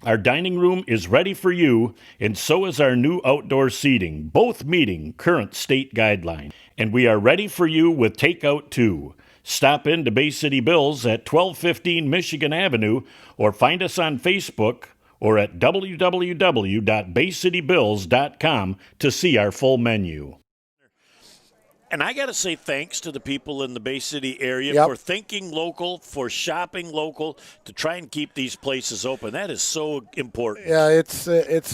Speaker 5: Our dining room is ready for you, and so is our new outdoor seating, both meeting current state guidelines. And we are ready for you with takeout too. Stop in to Bay City Bills at 1215 Michigan Avenue, or find us on Facebook or at www.baycitybills.com to see our full menu.
Speaker 1: And I got to say thanks to the people in the Bay City area
Speaker 2: Yep.
Speaker 1: for thinking local, for shopping local, to try and keep these places open. That is so important.
Speaker 2: Yeah, it's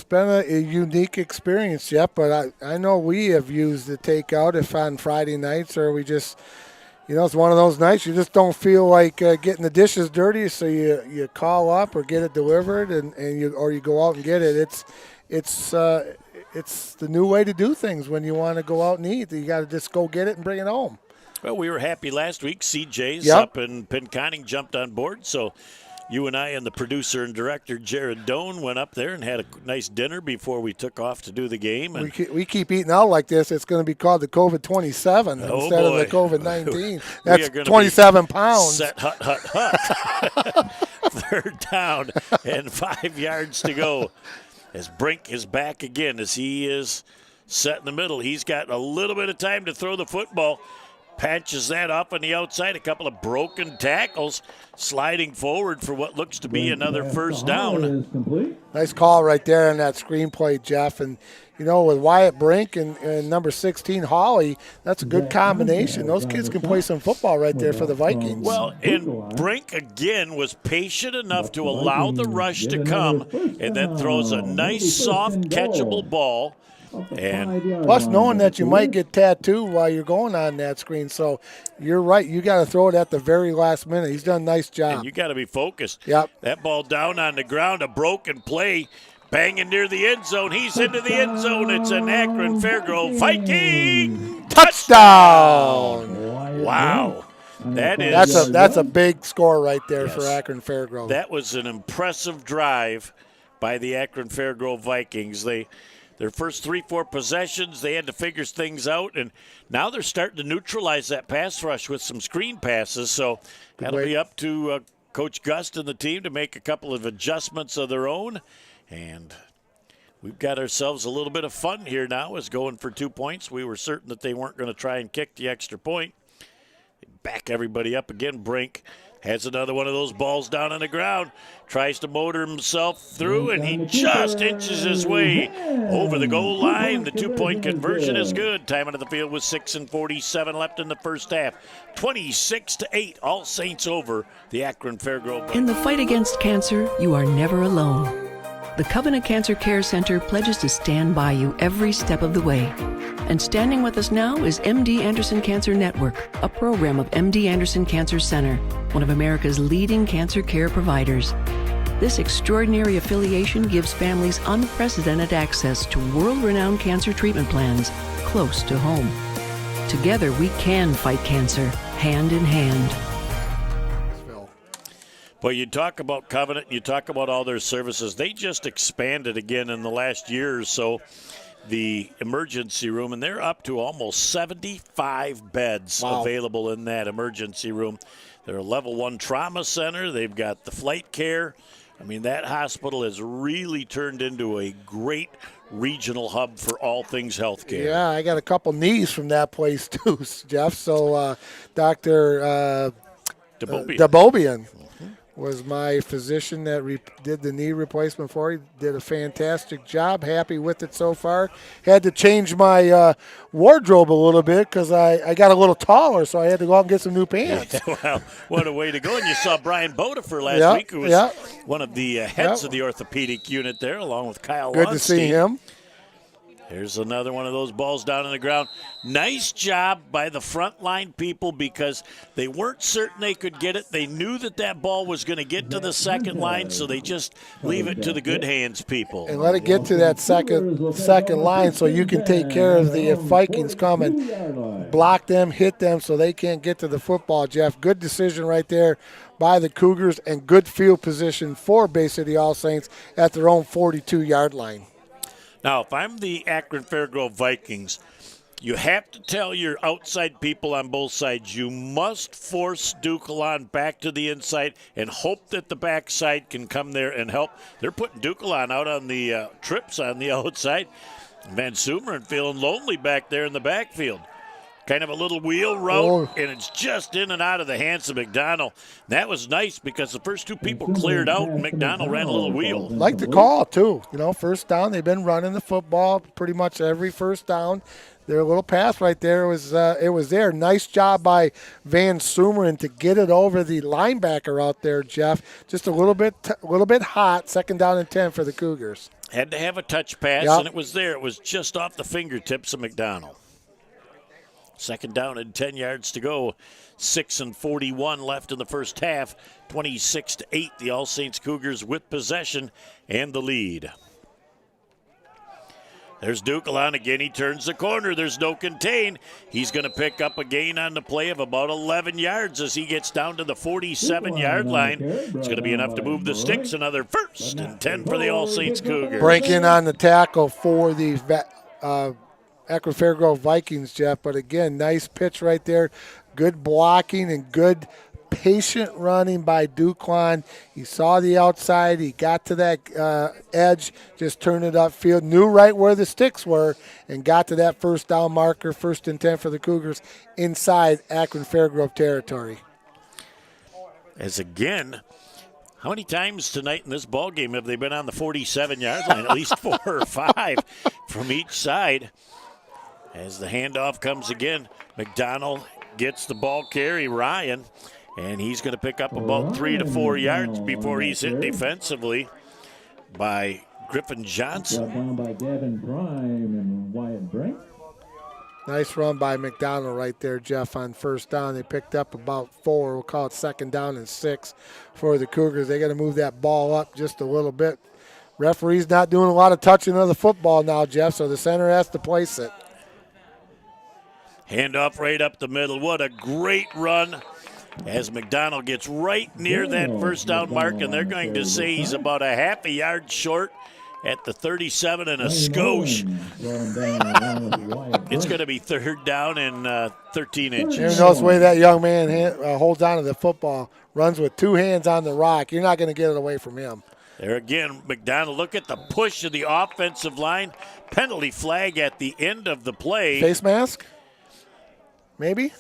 Speaker 2: been a unique experience, Jeff, but I know we have used the takeout if on Friday nights, or we just, it's one of those nights you just don't feel like getting the dishes dirty, so you call up or get it delivered, and you go out and get it. It's the new way to do things when you want to go out and eat. You got to just go get it and bring it home.
Speaker 1: Well, we were happy last week. CJ's
Speaker 2: Yep.
Speaker 1: up in Pinconning jumped on board, so you and I and the producer and director, Jared Doan, went up there and had a nice dinner before we took off to do the game. And
Speaker 2: We keep eating out like this. It's going to be called the COVID-27
Speaker 1: Oh,
Speaker 2: instead of the
Speaker 1: boy.
Speaker 2: COVID-19.
Speaker 1: We
Speaker 2: That's
Speaker 1: are gonna
Speaker 2: 27 pounds.
Speaker 1: set hut. Third down and 5 yards to go. As Brink is back again, as he is set in the middle. He's got a little bit of time to throw the football. Patches that up on the outside. A couple of broken tackles, sliding forward for what looks to be another first down.
Speaker 3: Is complete.
Speaker 2: Nice call right there on that screenplay, Jeff. And, with Wyatt Brink and number 16, Hawley, that's a good combination. Those kids can play some football right there for the Vikings.
Speaker 1: Well, and Brink again was patient enough to allow the rush to come, and then throws a nice, soft, catchable ball. And
Speaker 2: plus knowing that you might get tattooed while you're going on that screen. So you're right. You got to throw it at the very last minute. He's done a nice job.
Speaker 1: And you got to be focused.
Speaker 2: Yep.
Speaker 1: That ball down on the ground, a broken play, banging near the end zone. He's into the end zone. It's an Akron-Fairgrove Viking
Speaker 2: touchdown.
Speaker 1: Wow.
Speaker 2: That's a big score right there
Speaker 1: Yes.
Speaker 2: for Akron-Fairgrove.
Speaker 1: That was an impressive drive by the Akron-Fairgrove Vikings. Their first 3-4 possessions, they had to figure things out, and now they're starting to neutralize that pass rush with some screen passes. So that'll be up to Coach Gust and the team to make a couple of adjustments of their own. And we've got ourselves a little bit of fun here now as going for 2 points. We were certain that they weren't going to try and kick the extra point. They back everybody up again. Brink has another one of those balls down on the ground. Tries to motor himself through, and he just inches his way over the goal line. The 2-point conversion is good. Time on the field with 6:47 left in the first half. 26-8, All Saints over the Akron-Fairgrove.
Speaker 4: In the fight against cancer, you are never alone. The Covenant Cancer Care Center pledges to stand by you every step of the way. And standing with us now is MD Anderson Cancer Network, a program of MD Anderson Cancer Center, one of America's leading cancer care providers. This extraordinary affiliation gives families unprecedented access to world-renowned cancer treatment plans close to home. Together, we can fight cancer, hand in hand.
Speaker 1: Well, you talk about Covenant, you talk about all their services. They just expanded again in the last year or so, the emergency room, and they're up to almost 75 beds available in that emergency room. They're a level 1 trauma center. They've got the flight care. I mean, that hospital has really turned into a great regional hub for all things healthcare.
Speaker 2: Yeah, I got a couple knees from that place too, Jeff. So Dr. Dabobian was my physician that did the knee replacement for him. Did a fantastic job. Happy with it so far. Had to change my wardrobe a little bit because I got a little taller, so I had to go out and get some new pants.
Speaker 1: Well, what a way to go. And you saw Brian Bodefer last week, who was one of the heads of the orthopedic unit there, along with Kyle
Speaker 2: Good to see him.
Speaker 1: Here's another one of those balls down on the ground. Nice job by the frontline people because they weren't certain they could get it. They knew that ball was going to get to the second line, so they just leave it to the good hands people.
Speaker 2: And let it get to that second line so you can take care of the Vikings come and block them, hit them so they can't get to the football, Jeff. Good decision right there by the Cougars and good field position for Bay City All Saints at their own 42-yard line.
Speaker 1: Now, if I'm the Akron-Fairgrove Vikings, you have to tell your outside people on both sides, you must force Duquelan back to the inside and hope that the backside can come there and help. They're putting Duquelan out on the trips on the outside. Van Sumeren feeling lonely back there in the backfield. Kind of a little wheel route, and it's just in and out of the hands of McDonald. That was nice because the first two people cleared out, and McDonald ran a little wheel.
Speaker 2: Like the call, too. You know, first down, they've been running the football pretty much every first down. Their little pass right there was there. Nice job by Van Sumeren to get it over the linebacker out there, Jeff. Just a little bit hot. Second down and 10 for the Cougars.
Speaker 1: Had to have a touch pass, and it was there. It was just off the fingertips of McDonald. Second down and 10 yards to go. 6:41 left in the first half. 26-8, the All Saints Cougars with possession and the lead. There's Duquelan again. He turns the corner. There's no contain. He's going to pick up a gain on the play of about 11 yards as he gets down to the 47-yard line. It's going to be enough to move the sticks. Another 1st and 10 for the All Saints Cougars.
Speaker 2: Breaking on the tackle for the Akron-Fairgrove Vikings, Jeff. But again, nice pitch right there. Good blocking and good patient running by Duquelan. He saw the outside. He got to that edge, just turned it upfield, knew right where the sticks were, and got to that first down marker, 1st and 10 for the Cougars inside Akron-Fairgrove territory.
Speaker 1: As again, how many times tonight in this ball game have they been on the 47-yard line? At least 4 or 5 from each side. As the handoff comes again, McDonald gets the ball carry, Ryan, and he's going to pick up about 3 to 4 yards before he's hit defensively by Griffin Johnson.
Speaker 3: Brought down by Gavin Prime and Wyatt Brink.
Speaker 2: Nice run by McDonald right there, Jeff, on first down. They picked up about 4. We'll call it second down and 6 for the Cougars. They got to move that ball up just a little bit. Referee's not doing a lot of touching of the football now, Jeff, so the center has to place it.
Speaker 1: Handoff right up the middle. What a great run as McDonald gets right near that first down mark, and they're going to say he's about a half a yard short at the 37 and a skosh. It's going to be 3rd down and 13 inches.
Speaker 2: You notice the way that young man holds on to the football, runs with 2 hands on the rock. You're not going to get it away from him.
Speaker 1: There again, McDonald, look at the push of the offensive line. Penalty flag at the end of the play.
Speaker 2: Face mask? Maybe?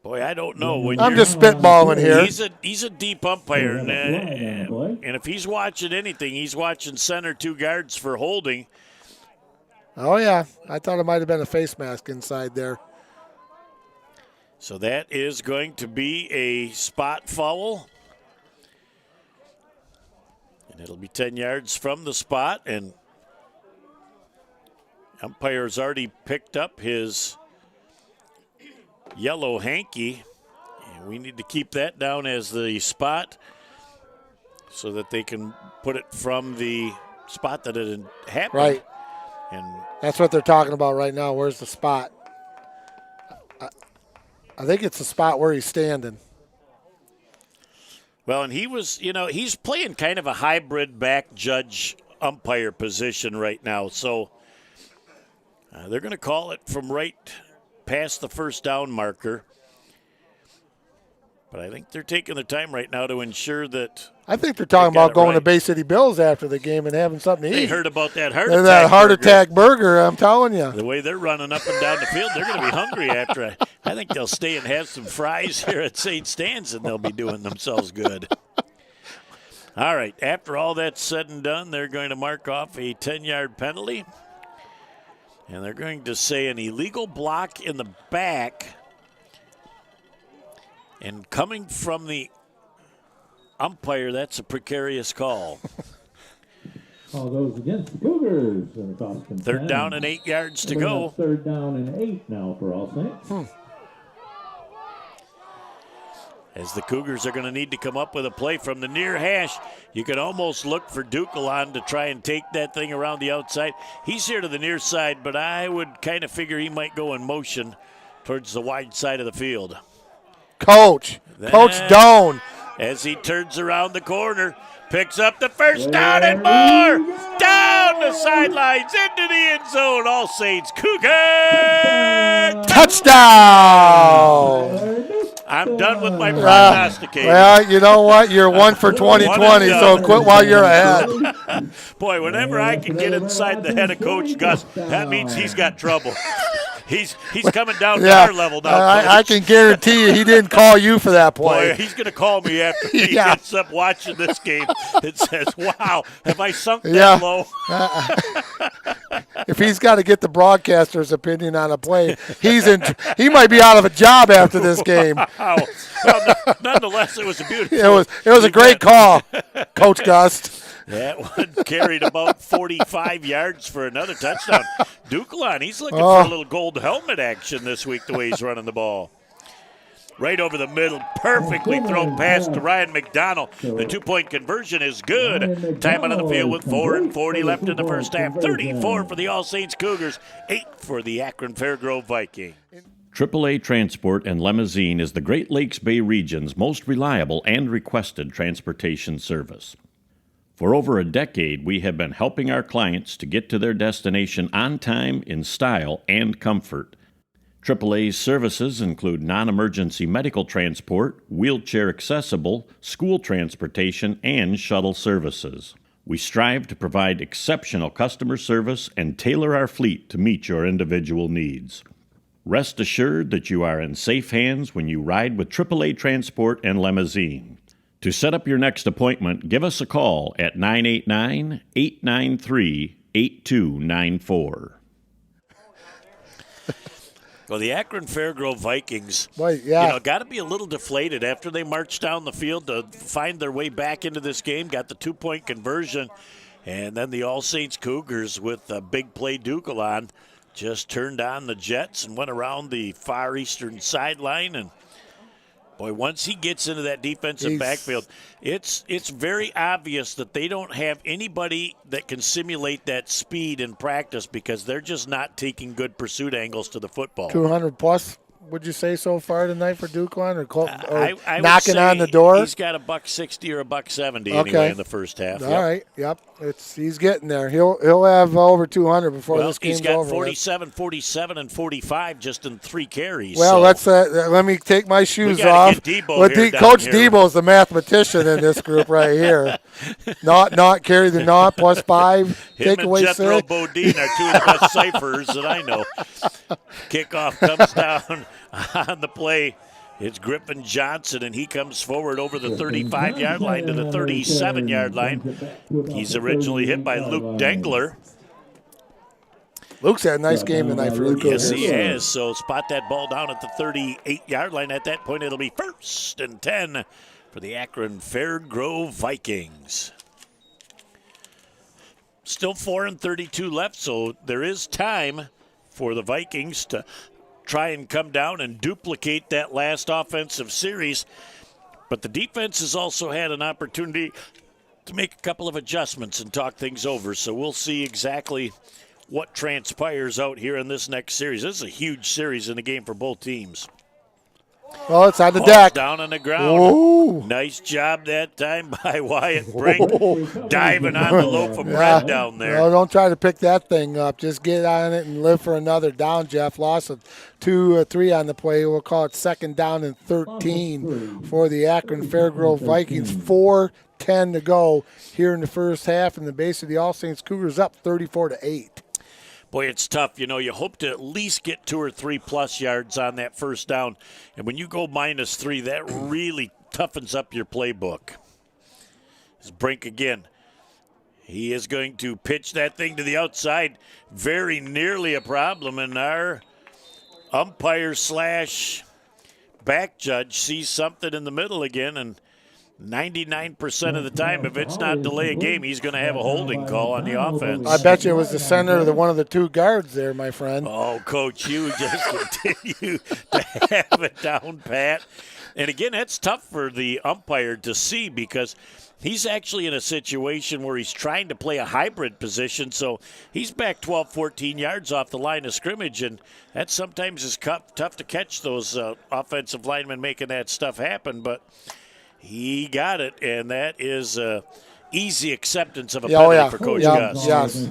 Speaker 1: Boy, I don't know.
Speaker 2: I'm just spitballing here.
Speaker 1: He's a deep umpire, and if he's watching anything, he's watching center 2 guards for holding.
Speaker 2: Oh, yeah. I thought it might have been a face mask inside there.
Speaker 1: So that is going to be a spot foul. And it'll be 10 yards from the spot, and umpire's already picked up his yellow hanky, and we need to keep that down as the spot. so that they can put it from the spot that it happened.
Speaker 2: Right.
Speaker 1: And
Speaker 2: That's what they're talking about right now. Where's the spot? I think it's the spot where he's standing.
Speaker 1: well, and he was, he's playing kind of a hybrid back judge umpire position right now. So they're going to call it from right past the first down marker. But I think they're taking their time right now to ensure that.
Speaker 2: I think they're talking
Speaker 1: got
Speaker 2: about
Speaker 1: it
Speaker 2: going to
Speaker 1: right.
Speaker 2: Bay City Bills after the game and having something to
Speaker 1: They
Speaker 2: eat.
Speaker 1: heard about that heart
Speaker 2: And
Speaker 1: attack.
Speaker 2: that heart
Speaker 1: burger.
Speaker 2: attack burger, I'm telling you.
Speaker 1: The way they're running up and down the field, they're going to be hungry after. I think they'll stay and have some fries here at St. Stan's, and they'll be doing themselves good. All right, after all that's said and done, they're going to mark off a 10-yard penalty. And they're going to say an illegal block in the back. And coming from the umpire, that's a precarious call.
Speaker 3: Call goes against the Cougars. And it costs them
Speaker 1: Third
Speaker 3: 10.
Speaker 1: down and 8 yards to
Speaker 3: Bring
Speaker 1: go.
Speaker 3: up third down and 8 now for All Saints.
Speaker 1: As the Cougars are going to need to come up with a play from the near hash. You could almost look for Dukelon to try and take that thing around the outside. He's here to the near side, but I would kind of figure he might go in motion towards the wide side of the field.
Speaker 2: Coach Doan.
Speaker 1: As he turns around the corner, picks up the first down and more. Down the sidelines into the end zone. All Saints Cougar.
Speaker 2: Touchdown.
Speaker 1: I'm done with my prognosticating.
Speaker 2: Well, you know what? You're 1 for 2020, so quit while you're ahead.
Speaker 1: Boy, whenever I can get inside the head of Coach Gus, that means he's got trouble. He's coming down to our level now.
Speaker 2: I can guarantee you he didn't call you for that play.
Speaker 1: Boy, he's going to call me after he gets up watching this game and says, wow, have I sunk that low?
Speaker 2: If he's got to get the broadcaster's opinion on a play, he might be out of a job after this game.
Speaker 1: Wow. Well, nonetheless, it was a beautiful.
Speaker 2: It was a great call, Coach Gus.
Speaker 1: That one carried about 45 yards for another touchdown. Dukelon, he's looking for a little gold helmet action this week, the way he's running the ball. Right over the middle, perfectly thrown pass to Ryan McDonald. The 2-point conversion is good. Time out of the field with 4:40 left in the first half. 34 for the All Saints Cougars, 8 for the Akron-Fairgrove Vikings.
Speaker 5: AAA Transport and Limousine is the Great Lakes Bay region's most reliable and requested transportation service. For over a decade, we have been helping our clients to get to their destination on time, in style, and comfort. AAA's services include non-emergency medical transport, wheelchair accessible, school transportation, and shuttle services. We strive to provide exceptional customer service and tailor our fleet to meet your individual needs. Rest assured that you are in safe hands when you ride with AAA Transport and Limousine. To set up your next appointment, give us a call at 989-893-8294.
Speaker 1: Well, the Akron-Fairgrove Vikings, got to be a little deflated after they marched down the field to find their way back into this game, got the 2-point conversion, and then the All Saints Cougars with a big play Dukelon just turned on the Jets and went around the far eastern sideline. And boy, once he gets into that defensive backfield, it's very obvious that they don't have anybody that can simulate that speed in practice because they're just not taking good pursuit angles to the football.
Speaker 2: 200 plus, would you say so far tonight for Dukelon, or
Speaker 1: I
Speaker 2: knocking on the door?
Speaker 1: He's got $160 or $170 anyway in the first half.
Speaker 2: All right, yep. He's getting there. He'll have over 200 before this game's over.
Speaker 1: He's got 47, 47, and 45 just in 3 carries.
Speaker 2: Well, let me take my shoes off. Coach Debo's the mathematician in this group right here. Not carry the naught plus 5.
Speaker 1: Him
Speaker 2: take away
Speaker 1: and Jethro
Speaker 2: 6.
Speaker 1: Bodine are 2 of the best ciphers that I know. Kickoff comes down on the play. It's Griffin Johnson, and he comes forward over the 35-yard line to the 37-yard line. He's originally hit by Luke Dengler.
Speaker 2: Luke's had a nice game tonight for the Cougars.
Speaker 1: Yes, he has. So spot that ball down at the 38-yard line. At that point, it'll be 1st and 10 for the Akron-Fairgrove Vikings. Still 4:32 left, so there is time for the Vikings to try and come down and duplicate that last offensive series. But the defense has also had an opportunity to make a couple of adjustments and talk things over. So we'll see exactly what transpires out here in this next series. This is a huge series in the game for both teams.
Speaker 2: Well, it's on the
Speaker 1: Ball's
Speaker 2: deck.
Speaker 1: down on the ground.
Speaker 2: Ooh.
Speaker 1: Nice job that time by Wyatt Brink, diving on the loaf of bread down there.
Speaker 2: No, don't try to pick that thing up. Just get on it and live for another down, Jeff. Loss of 2 or 3 on the play. We'll call it 2nd down and 13 for the Akron-Fairgrove Vikings. 4:10 to go here in the first half, and the base of the All Saints Cougars up 34-8.
Speaker 1: Boy, it's tough. You know, you hope to at least get 2 or 3 plus yards on that first down. And when you go -3, that really toughens up your playbook. It's Brink again. He is going to pitch that thing to the outside. Very nearly a problem. And our umpire / back judge sees something in the middle again. And 99% of the time, if it's not delay a game, he's going to have a holding call on the offense.
Speaker 2: I bet you it was the center of one of the 2 guards there, my friend.
Speaker 1: Oh, Coach, you just continue to have it down pat. And again, that's tough for the umpire to see because he's actually in a situation where he's trying to play a hybrid position. So he's back 12, 14 yards off the line of scrimmage, and that sometimes is tough to catch those offensive linemen making that stuff happen. But he got it, and that is easy acceptance of a penalty for Coach Gus.
Speaker 2: Yes.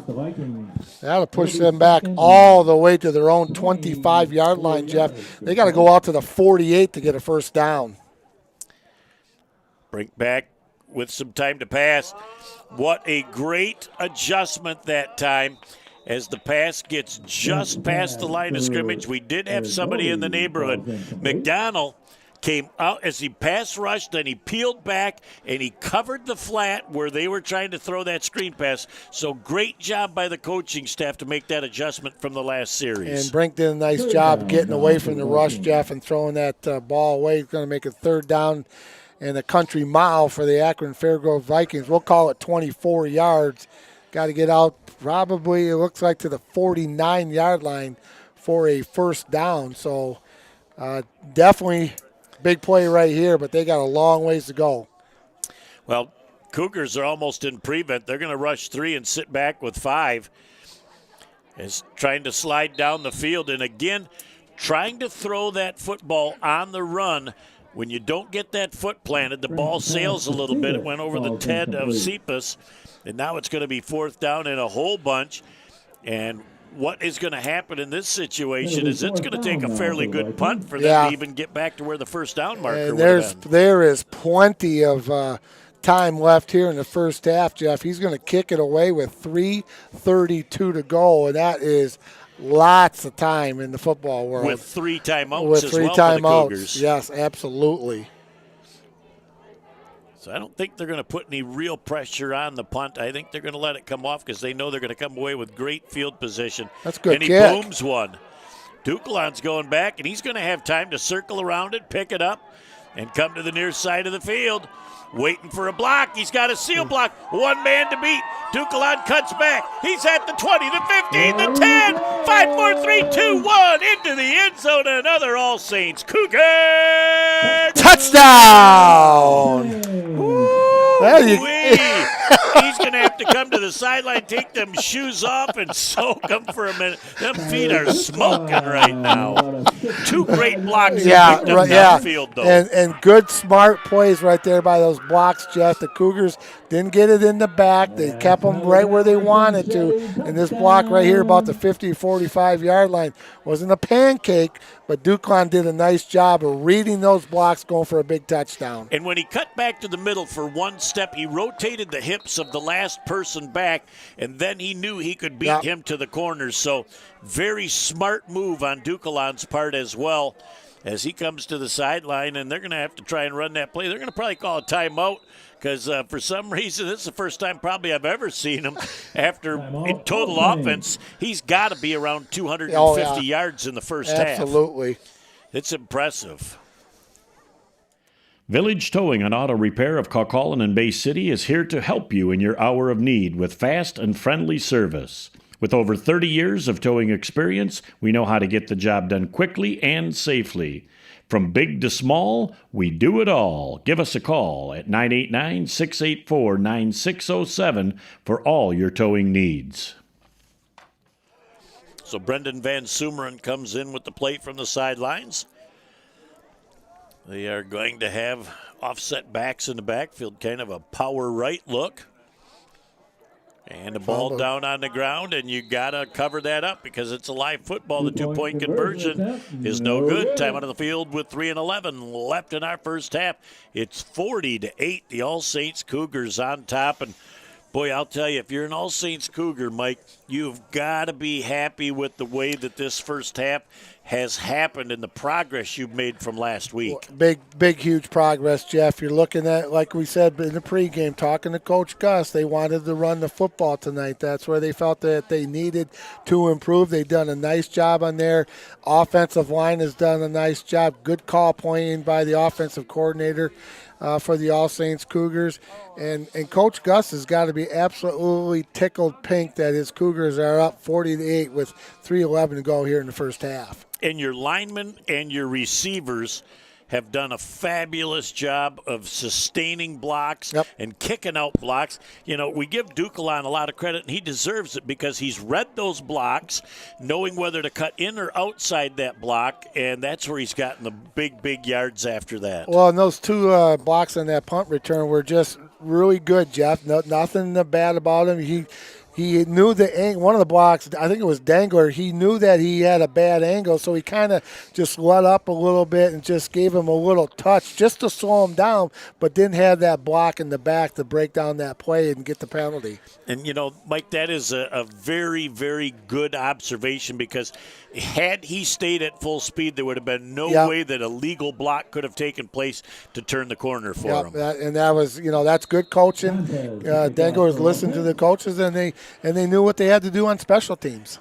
Speaker 2: That'll push them back all the way to their own 25-yard line, Jeff. They got to go out to the 48 to get a first down.
Speaker 1: Brink back with some time to pass. What a great adjustment that time as the pass gets just past the line of scrimmage. We did have somebody in the neighborhood. McDonald came out as he pass rushed, then he peeled back, and he covered the flat where they were trying to throw that screen pass. So great job by the coaching staff to make that adjustment from the last series.
Speaker 2: And Brink did a nice job getting away from the rush, Jeff, and throwing that ball away. He's going to make a 3rd down and a country mile for the Akron-Fairgrove Vikings. We'll call it 24 yards. Got to get out probably, it looks like, to the 49-yard line for a first down. So definitely big play right here, but they got a long ways to go.
Speaker 1: Well, Cougars are almost in prevent. They're going to rush 3 and sit back with 5. Is trying to slide down the field. And again, trying to throw that football on the run. When you don't get that foot planted, the ball sails a little bit. It went over the head of Cephas, and now it's going to be 4th down and a whole bunch. And what is going to happen in this situation is it's going to take a fairly good punt for them to even get back to where the first down marker would have been.
Speaker 2: There is plenty of time left here in the first half, Jeff. He's going to kick it away with 3:32 to go, and that is lots of time in the football world.
Speaker 1: With 3 timeouts
Speaker 2: with
Speaker 1: as
Speaker 2: 3
Speaker 1: well for the
Speaker 2: timeouts.
Speaker 1: Cougars.
Speaker 2: Yes, absolutely.
Speaker 1: So I don't think they're going to put any real pressure on the punt. I think they're going to let it come off because they know they're going to come away with great field position.
Speaker 2: That's good.
Speaker 1: And he
Speaker 2: kick.
Speaker 1: booms one. Dukelan's going back, and he's going to have time to circle around it, pick it up, and come to the near side of the field. Waiting for a block. He's got a seal block. 1 man to beat. Dukelan cuts back. He's at the 20, the 15, the 10. 5, 4, 3, 2, 1. Into the end zone. Another All Saints Cougar
Speaker 2: touchdown.
Speaker 1: He's going to have to come to the sideline, take them shoes off, and soak them for a minute. Them feet are smoking right now. 2 great blocks downfield, though.
Speaker 2: And good, smart plays right there by those blocks, Jeff. The Cougars didn't get it in the back. They kept them right where they wanted to. And this block right here about the 50, 45-yard line wasn't a pancake, but Dukelan did a nice job of reading those blocks, going for a big touchdown.
Speaker 1: And when he cut back to the middle for 1 step, he rotated the hips of the last person back, and then he knew he could beat him to the corners. So very smart move on Dukelan's part as well as he comes to the sideline, and they're going to have to try and run that play. They're going to probably call a timeout because for some reason this is the first time probably I've ever seen him after in total offense. He's got to be around 250 yards in the first half.
Speaker 2: Absolutely.
Speaker 1: It's impressive.
Speaker 5: Village Towing and Auto Repair of Kaukaulin and Bay City is here to help you in your hour of need with fast and friendly service. With over 30 years of towing experience, we know how to get the job done quickly and safely. From big to small, we do it all. Give us a call at 989-684-9607 for all your towing needs.
Speaker 1: So Brendan Van Sumeren comes in with the plate from the sidelines. They are going to have offset backs in the backfield, kind of a power right look. And the ball down on the ground, and you got to cover that up because it's a live football. The two-point conversion is no good. Time out of the field with 3:11 left in our first half. It's 40-8. The All Saints Cougars on top. And, boy, I'll tell you, if you're an All Saints Cougar, Mike, you've got to be happy with the way that this first half has happened and the progress you've made from last week.
Speaker 2: Big, huge progress, Jeff. You're looking at, like we said in the pregame, talking to Coach Gus, they wanted to run the football tonight. That's where they felt that they needed to improve. They've done a nice job on there. Offensive line has done a nice job. Good call playing by the offensive coordinator for the All Saints Cougars. And Coach Gus has got to be absolutely tickled pink that his Cougars are up 40-8 with 3:11 to go here in the first half.
Speaker 1: And your linemen and your receivers have done a fabulous job of sustaining blocks and kicking out blocks. You know, we give Dukelan a lot of credit, and he deserves it because he's read those blocks, knowing whether to cut in or outside that block, and that's where he's gotten the big yards after that.
Speaker 2: Well, and those two blocks on that punt return were just really good, Jeff. Nothing bad about him. He knew one of the blocks, I think it was Dangler, he knew that he had a bad angle, so he kind of just let up a little bit and just gave him a little touch just to slow him down, but didn't have that block in the back to break down that play and get the penalty.
Speaker 1: And, you know, Mike, that is a very, very good observation because had he stayed at full speed, there would have been no way that a legal block could have taken place to turn the corner for him.
Speaker 2: And that was, that's good coaching. Dangler was listening to the coaches, and they knew what they had to do on special teams.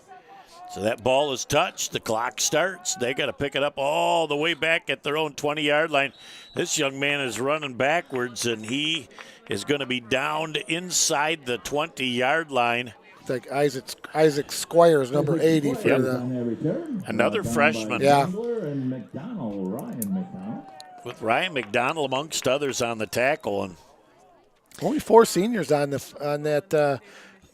Speaker 1: So that ball is touched. The clock starts. They got to pick it up all the way back at their own 20-yard line. This young man is running backwards, and he is going to be downed inside the 20-yard line.
Speaker 2: It's like Isaac Squires, number 80 for
Speaker 1: another freshman.
Speaker 2: Yeah.
Speaker 1: With Ryan McDonald amongst others on the tackle, and
Speaker 2: only 4 seniors on that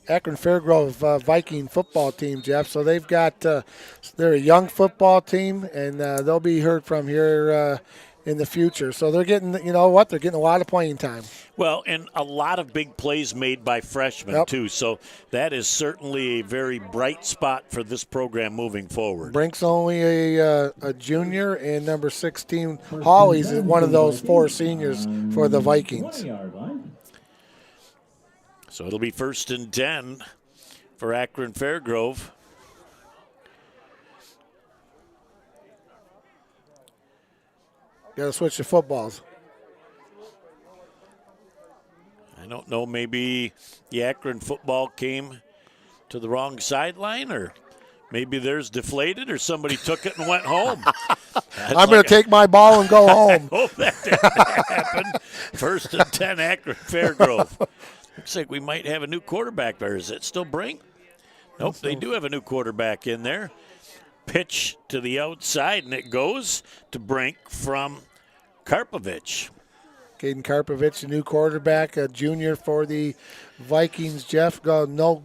Speaker 2: Akron-Fairgrove Viking football team, Jeff. So they've got they're a young football team, and they'll be heard from here in the future. So they're getting, they're getting a lot of playing time.
Speaker 1: Well, and a lot of big plays made by freshmen, too. So that is certainly a very bright spot for this program moving forward.
Speaker 2: Brink's only a junior, and number 16, Hawley's one of those 4 seniors for the Vikings.
Speaker 1: So it'll be 1st and 10 for Akron-Fairgrove.
Speaker 2: Got to switch to footballs.
Speaker 1: I don't know, maybe the Akron football came to the wrong sideline, or maybe theirs deflated, or somebody took it and went home.
Speaker 2: I'm going to take my ball and go home.
Speaker 1: I hope that didn't happen. 1st and 10 Akron-Fairgrove. Looks like we might have a new quarterback there. Is it still Brink? Nope, they do have a new quarterback in there. Pitch to the outside, and it goes to Brink from Karpovich.
Speaker 2: Caden Karpovich, a new quarterback, a junior for the Vikings. Jeff, no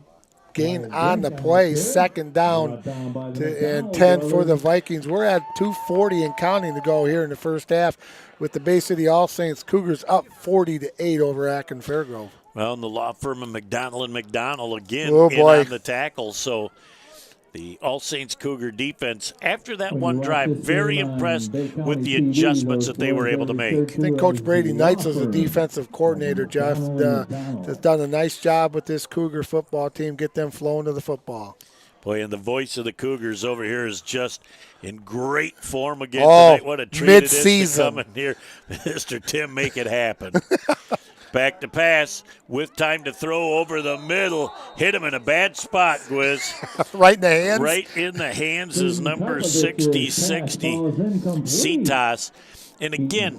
Speaker 2: gain on the play. 2nd down and 10 for the Vikings. We're at 2:40 and counting to go here in the first half with the Bay City All Saints Cougars up 40-8 over Akron-Fairgrove.
Speaker 1: Well, and the law firm of McDonald and McDonald again
Speaker 2: in
Speaker 1: on the tackle. So the All Saints Cougar defense, after that one drive, very impressed with the adjustments that they were able to make.
Speaker 2: I think Coach Brady Knights is the defensive coordinator, Jeff, has done a nice job with this Cougar football team, get them flowing to the football.
Speaker 1: Boy, and the voice of the Cougars over here is just in great form again tonight. What a treat it is to come in here. Mr. Tim, make it happen. Back to pass with time to throw over the middle. Hit him in a bad spot, Gwiz.
Speaker 2: Right in the hands?
Speaker 1: Right in the hands is number 60, Cetas. And again,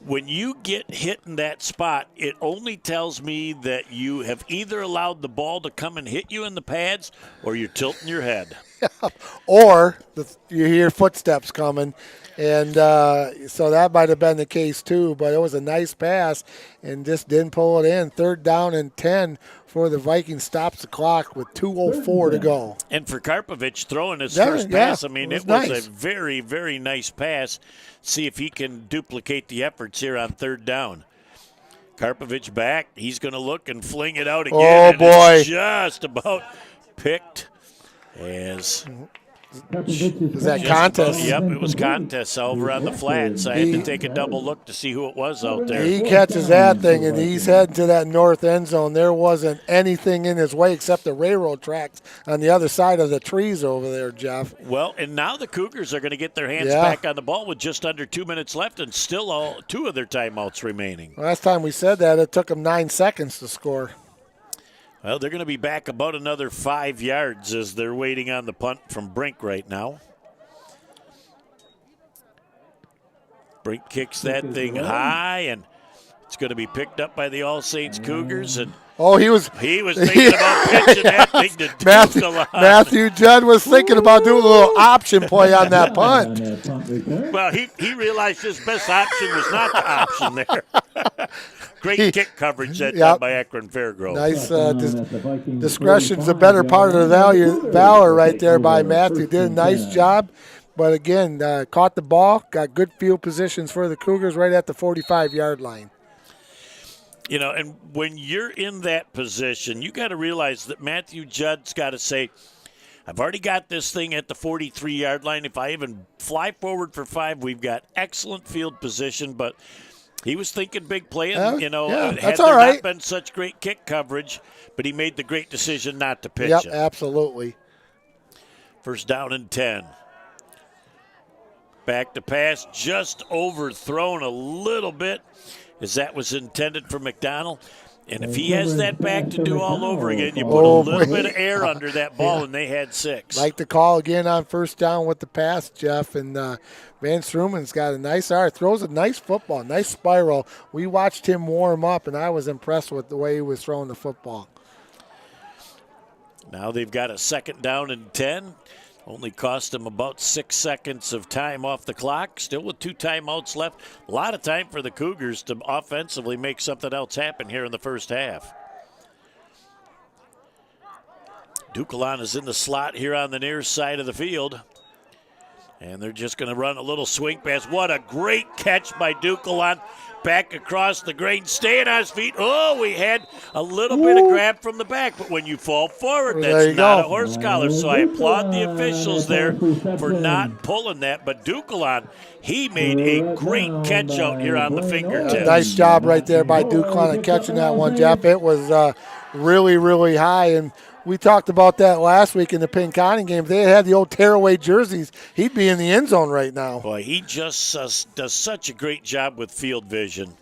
Speaker 1: when you get hit in that spot, it only tells me that you have either allowed the ball to come and hit you in the pads or you're tilting your head.
Speaker 2: Or you hear footsteps coming. And so that might have been the case too, but it was a nice pass and just didn't pull it in. 3rd down and 10 for the Vikings, stops the clock with 2:04 to go.
Speaker 1: And for Karpovich throwing his first pass, I mean, it was a very, very nice pass. See if he can duplicate the efforts here on 3rd down. Karpovich back. He's going to look and fling it out again.
Speaker 2: Oh, boy.
Speaker 1: It's just about picked as...
Speaker 2: Was that contest?
Speaker 1: Yep, it was contest over on the flats. I had to take a double look to see who it was out there.
Speaker 2: He catches that thing, and he's heading to that north end zone. There wasn't anything in his way except the railroad tracks on the other side of the trees over there, Jeff.
Speaker 1: Well, and now the Cougars are going to get their hands back on the ball with just under 2 minutes left and still 2 of their timeouts remaining.
Speaker 2: Last time we said that, it took them 9 seconds to score.
Speaker 1: Well, they're going to be back about another 5 yards as they're waiting on the punt from Brink right now. Brink kicks that thing high, and it's going to be picked up by the All Saints Cougars. And
Speaker 2: he was
Speaker 1: thinking about pitching that thing to
Speaker 2: Matthew Judd was thinking about doing a little option play on that punt.
Speaker 1: Well, he realized his best option was not the option there. Great kick coverage that time by Akron-Fairgrove.
Speaker 2: Nice discretion's the better part of the valor right there by Matthew. Did a nice job, but again, caught the ball, got good field positions for the Cougars right at the 45-yard line.
Speaker 1: You know, and when you're in that position, you got to realize that Matthew Judd's got to say, I've already got this thing at the 43-yard line. If I even fly forward for 5, we've got excellent field position, but he was thinking big play, and, had there not been such great kick coverage, but he made the great decision not to pitch it.
Speaker 2: Yep, absolutely.
Speaker 1: 1st down and 10. Back to pass, just overthrown a little bit, as that was intended for McDonald. And if he has that back to do all over again, you put a little bit of air under that ball, and they had 6.
Speaker 2: Like the call again on 1st down with the pass, Jeff. And Van Strumen's got a nice arm, throws a nice football, nice spiral. We watched him warm up, and I was impressed with the way he was throwing the football.
Speaker 1: Now they've got a 2nd down and 10. Only cost them about 6 seconds of time off the clock. Still with 2 timeouts left. A lot of time for the Cougars to offensively make something else happen here in the first half. Duquelan is in the slot here on the near side of the field. And they're just going to run a little swing pass. What a great catch by Duquelan. Back across the grain, staying on his feet. Oh, we had a little bit of grab from the back, but when you fall forward, that's not a horse collar. So I applaud the officials there for not pulling that. But Duquelan, he made a great catch out here on the fingertips.
Speaker 2: Nice job right there by Duquelan catching that one, Jeff. It was really, really high. And we talked about that last week in the Pinconning game. If they had the old tearaway jerseys, he'd be in the end zone right now.
Speaker 1: Boy, he just does such a great job with field vision.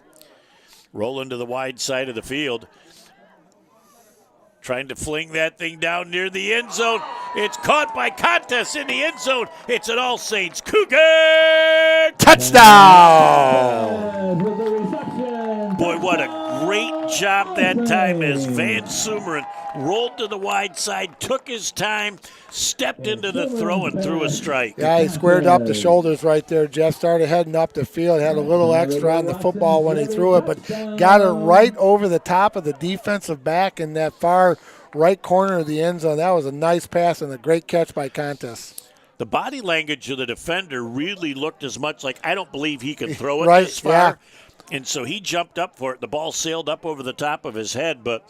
Speaker 1: Rolling to the wide side of the field. Trying to fling that thing down near the end zone. It's caught by Contes in the end zone. It's an All Saints Cougar
Speaker 2: touchdown!
Speaker 1: Boy, what a great job that time as Van Sumeren rolled to the wide side, took his time, stepped into the throw, and threw a strike.
Speaker 2: Yeah, he squared up the shoulders right there. Jeff started heading up the field, had a little extra on the football when he threw it, but got it right over the top of the defensive back in that far right corner of the end zone. That was a nice pass and a great catch by Contes.
Speaker 1: The body language of the defender really looked as much like, I don't believe he can throw it
Speaker 2: right,
Speaker 1: this far.
Speaker 2: Yeah.
Speaker 1: And so he jumped up for it. The ball sailed up over the top of his head, but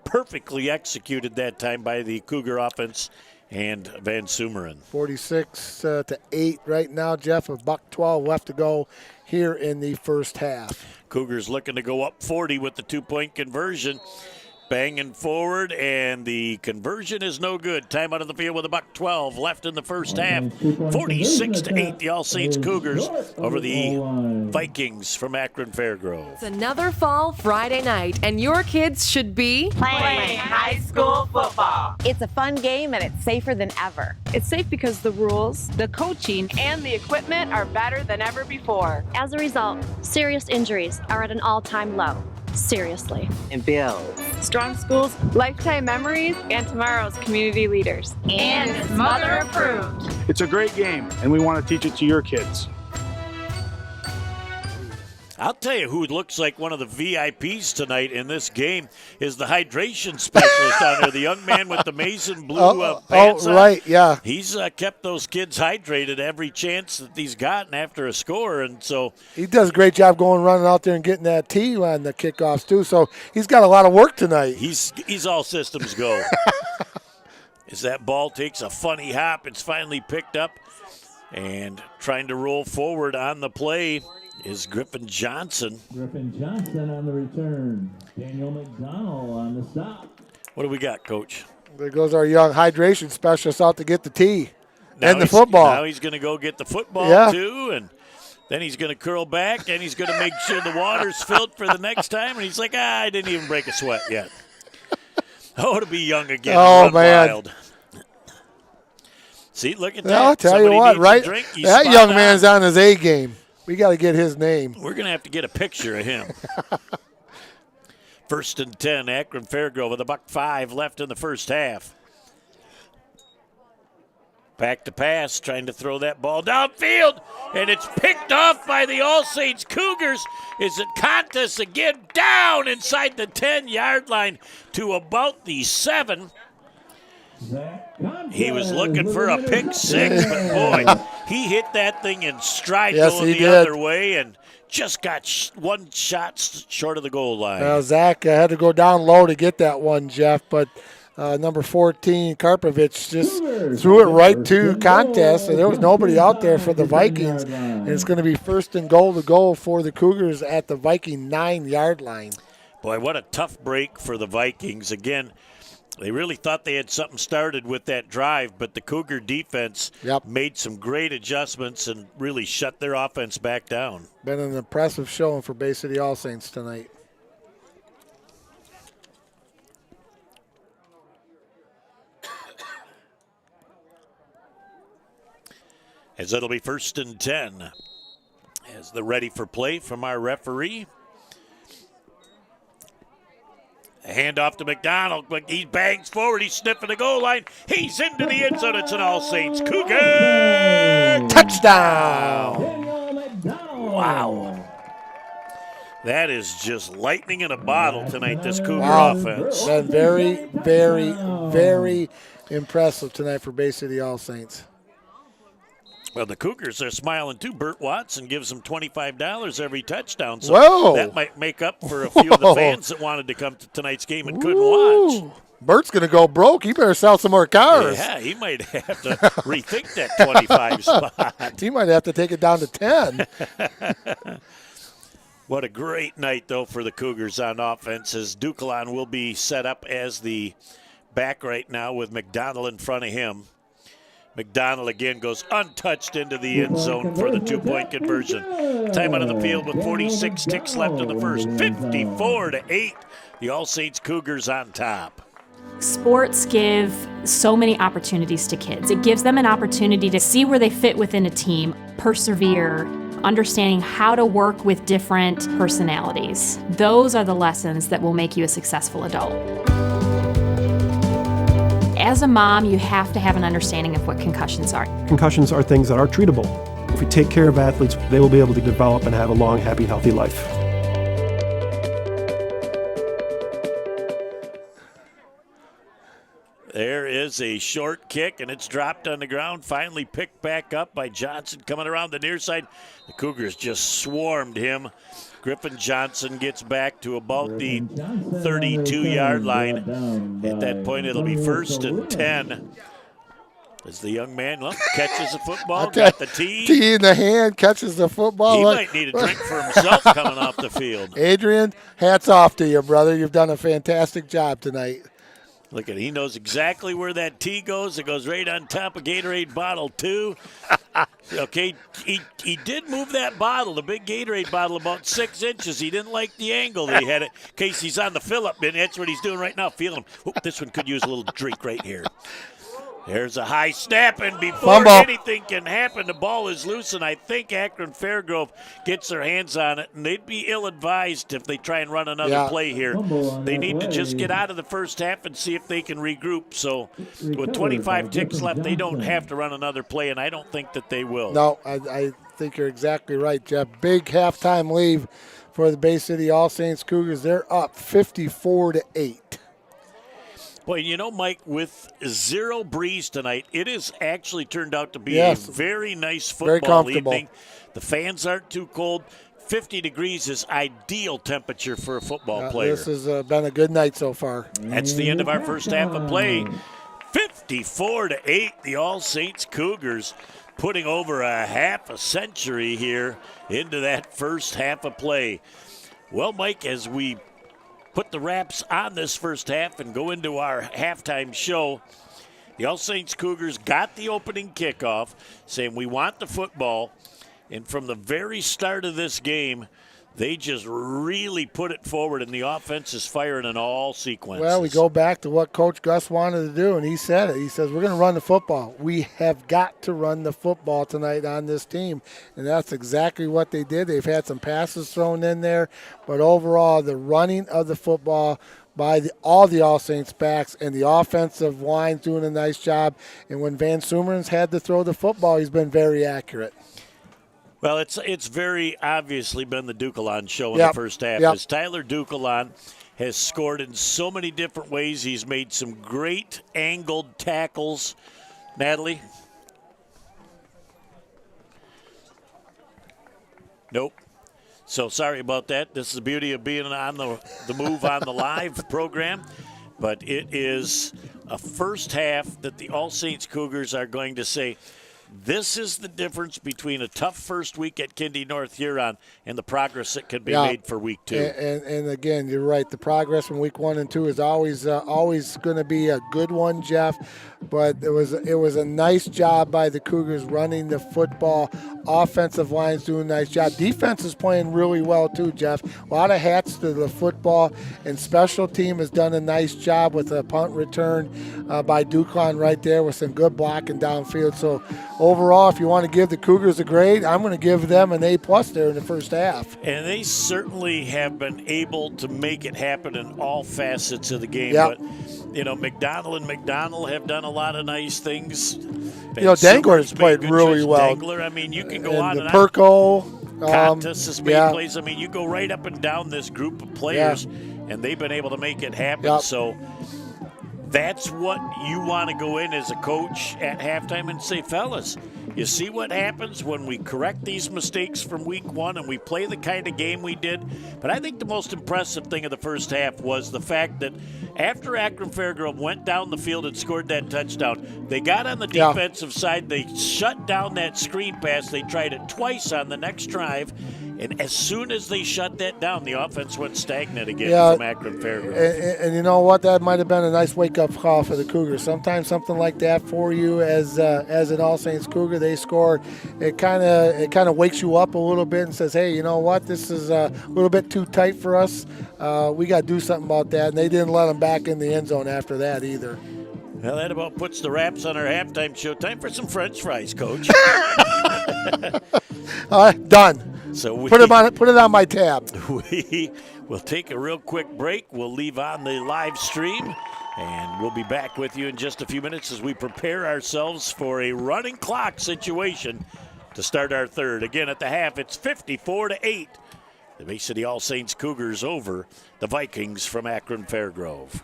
Speaker 1: perfectly executed that time by the Cougar offense and Van Sumeren.
Speaker 2: 46-8 right now, Jeff. $1:12 left to go here in the first half.
Speaker 1: Cougars looking to go up 40 with the 2-point conversion. Banging forward, and the conversion is no good. Time out of the field with $1:12 left in the first half. 46-8, the All Saints Cougars over the Vikings from Akron-Fairgrove.
Speaker 7: It's another fall Friday night, and your kids should be
Speaker 8: playing high school football.
Speaker 9: It's a fun game, and it's safer than ever.
Speaker 10: It's safe because the rules, the coaching, and the equipment are better than ever before.
Speaker 11: As a result, serious injuries are at an all-time low. Seriously.
Speaker 8: And build
Speaker 10: strong schools, lifetime memories, and tomorrow's community leaders.
Speaker 8: And it's mother approved.
Speaker 12: It's a great game, and we want to teach it to your kids.
Speaker 1: I'll tell you who looks like one of the VIPs tonight in this game is the hydration specialist down there, the young man with the Mason blue pants on.
Speaker 2: Right, yeah.
Speaker 1: He's kept those kids hydrated every chance that he's gotten after a score, and so
Speaker 2: he does a great job running out there and getting that tee on the kickoffs too. So he's got a lot of work tonight.
Speaker 1: He's all systems go. As that ball takes a funny hop, it's finally picked up, and trying to roll forward on the play is Griffin Johnson.
Speaker 3: Griffin Johnson on the return. Daniel McDonald on the stop.
Speaker 1: What do we got, Coach?
Speaker 2: There goes our young hydration specialist out to get the tee and the football.
Speaker 1: Now he's going to go get the football, too, and then he's going to curl back, and he's going to make sure the water's filled for the next time, and he's like, I didn't even break a sweat yet. Oh, to be young again.
Speaker 2: Oh, man.
Speaker 1: Wild. See, look at that.
Speaker 2: I'll tell you what, right? That young man's on his A game. We got to get his name.
Speaker 1: We're going to have to get a picture of him. 1st and 10, Akron-Fairgrove with $1:05 left in the first half. Back to pass, trying to throw that ball downfield, and it's picked off by the All Saints Cougars. Is it Contis again down inside the 10-yard line to about the 7? He was looking for a pick six, but boy, he hit that thing in stride going the other way and just got one shot short of the goal line.
Speaker 2: Well, Zach had to go down low to get that one, Jeff, but number 14, Karpovich, just threw it right to Contest, so there was nobody out there for the Vikings, and it's going to be 1st and goal to go for the Cougars at the Viking 9-yard line.
Speaker 1: Boy, what a tough break for the Vikings. Again, they really thought they had something started with that drive, but the Cougar defense made some great adjustments and really shut their offense back down.
Speaker 2: Been an impressive showing for Bay City All Saints tonight.
Speaker 1: As it'll be 1st and 10. As the ready for play from our referee. A handoff to McDonald, but he bangs forward. He's sniffing the goal line. He's into the end zone. It's an All Saints Cougar touchdown. Wow. That is just lightning in a bottle tonight, this Cougar offense.
Speaker 2: Been very, very, very impressive tonight for Bay City All Saints.
Speaker 1: Well, the Cougars are smiling too. Bert Watson gives them $25 every touchdown, so that might make up for a few of the fans that wanted to come to tonight's game and couldn't watch.
Speaker 2: Bert's going to go broke. He better sell some more cars.
Speaker 1: Yeah, he might have to rethink that 25 spot.
Speaker 2: He might have to take it down to 10.
Speaker 1: What a great night, though, for the Cougars on offense, as Ducalon will be set up as the back right now with McDonald in front of him. McDonald again goes untouched into the end zone for the 2-point conversion. Time out of the field with 46 ticks left in the first. 54-8. The All Saints Cougars on top.
Speaker 13: Sports give so many opportunities to kids. It gives them an opportunity to see where they fit within a team, persevere, understanding how to work with different personalities. Those are the lessons that will make you a successful adult. As a mom, you have to have an understanding of what concussions are.
Speaker 14: Concussions are things that are treatable. If we take care of athletes, they will be able to develop and have a long, happy, healthy life.
Speaker 1: There is a short kick, and it's dropped on the ground, finally picked back up by Johnson coming around the near side. The Cougars just swarmed him. Griffin Johnson gets back to about the 32-yard line. At that point, it'll be 1st and 10. As the young man catches the football, got the tee.
Speaker 2: Tee in the hand, catches the football.
Speaker 1: He might need a drink for himself coming off the field.
Speaker 2: Adrian, hats off to you, brother. You've done a fantastic job tonight.
Speaker 1: Look at, he knows exactly where that tee goes. It goes right on top of Gatorade bottle 2. Okay, he did move that bottle, the big Gatorade bottle, about 6 inches. He didn't like the angle that he had it in case he's on the fill-up bin. That's what he's doing right now, feeling him. Oop, this one could use a little drink right here. There's a high snap, and before anything can happen, the ball is loose, and I think Akron-Fairgrove gets their hands on it, and they'd be ill-advised if they try and run another play here. They need to just get out of the first half and see if they can regroup. So with 25 ticks left, they don't have to run another play, and I don't think that they will.
Speaker 2: No, I think you're exactly right, Jeff. Big halftime lead for the Bay City All Saints Cougars. They're up 54-8.
Speaker 1: Well, you know, Mike, with 0 breeze tonight, it has actually turned out to be a very nice football evening. The fans aren't too cold. 50 degrees is ideal temperature for a football player.
Speaker 2: This has been a good night so far.
Speaker 1: That's the end of our first half of play. 54-8, the All Saints Cougars putting over a half a century here into that first half of play. Well, Mike, as we put the wraps on this first half and go into our halftime show, the All Saints Cougars got the opening kickoff, saying we want the football. And from the very start of this game, they just really put it forward, and the offense is firing in all sequences.
Speaker 2: Well, we go back to what Coach Gus wanted to do, and he said it. He says, we're going to run the football. We have got to run the football tonight on this team, and that's exactly what they did. They've had some passes thrown in there, but overall, the running of the football by all the All Saints backs and the offensive line doing a nice job. And when Van Sumeren's had to throw the football, he's been very accurate.
Speaker 1: Well, it's very obviously been the Ducalon show in the first half. As Tyler Ducalon has scored in so many different ways. He's made some great angled tackles. Natalie? Nope. So sorry about that. This is the beauty of being on the move on the live program. But it is a first half that the All Saints Cougars are going to say, this is the difference between a tough first week at Kindy North Huron and the progress that can be made for week 2.
Speaker 2: And again, you're right. The progress from week 1 and 2 is always going to be a good one, Jeff. But it was a nice job by the Cougars running the football. Offensive line's doing a nice job. Defense is playing really well too, Jeff. A lot of hats to the football, and special team has done a nice job with a punt return by Ducalon right there with some good blocking downfield. So overall, if you want to give the Cougars a grade, I'm going to give them an A+ there in the first half.
Speaker 1: And they certainly have been able to make it happen in all facets of the game.
Speaker 2: Yep.
Speaker 1: But, you know, McDonald have done a lot of nice things.
Speaker 2: You know, Dangler's played really well.
Speaker 1: Dangler, I mean, you can go on and on.
Speaker 2: Perko.
Speaker 1: Contas has made plays. I mean, you go right up and down this group of players, and they've been able to make it happen.
Speaker 2: Yep.
Speaker 1: So that's what you want to go in as a coach at halftime and say, fellas, you see what happens when we correct these mistakes from week 1 and we play the kind of game we did? But I think the most impressive thing of the first half was the fact that after Akron-Fairgrove went down the field and scored that touchdown, they got on the defensive side, they shut down that screen pass, they tried it twice on the next drive, and as soon as they shut that down, the offense went stagnant again from Akron-Fairgrove.
Speaker 2: And you know what? That might have been a nice wake-up call for the Cougars. Sometimes something like that for you as an All Saints Cougar, they score. It kind of wakes you up a little bit and says, hey, you know what? This is a little bit too tight for us. We got to do something about that. And they didn't let them back in the end zone after that either.
Speaker 1: Well, that about puts the wraps on our halftime show. Time for some French fries, Coach.
Speaker 2: Done.
Speaker 1: So
Speaker 2: put it on my tab.
Speaker 1: We will take a real quick break. We'll leave on the live stream, and we'll be back with you in just a few minutes as we prepare ourselves for a running clock situation to start our third. Again, at the half, it's 54-8. The Bay City All Saints Cougars over the Vikings from Akron-Fairgrove.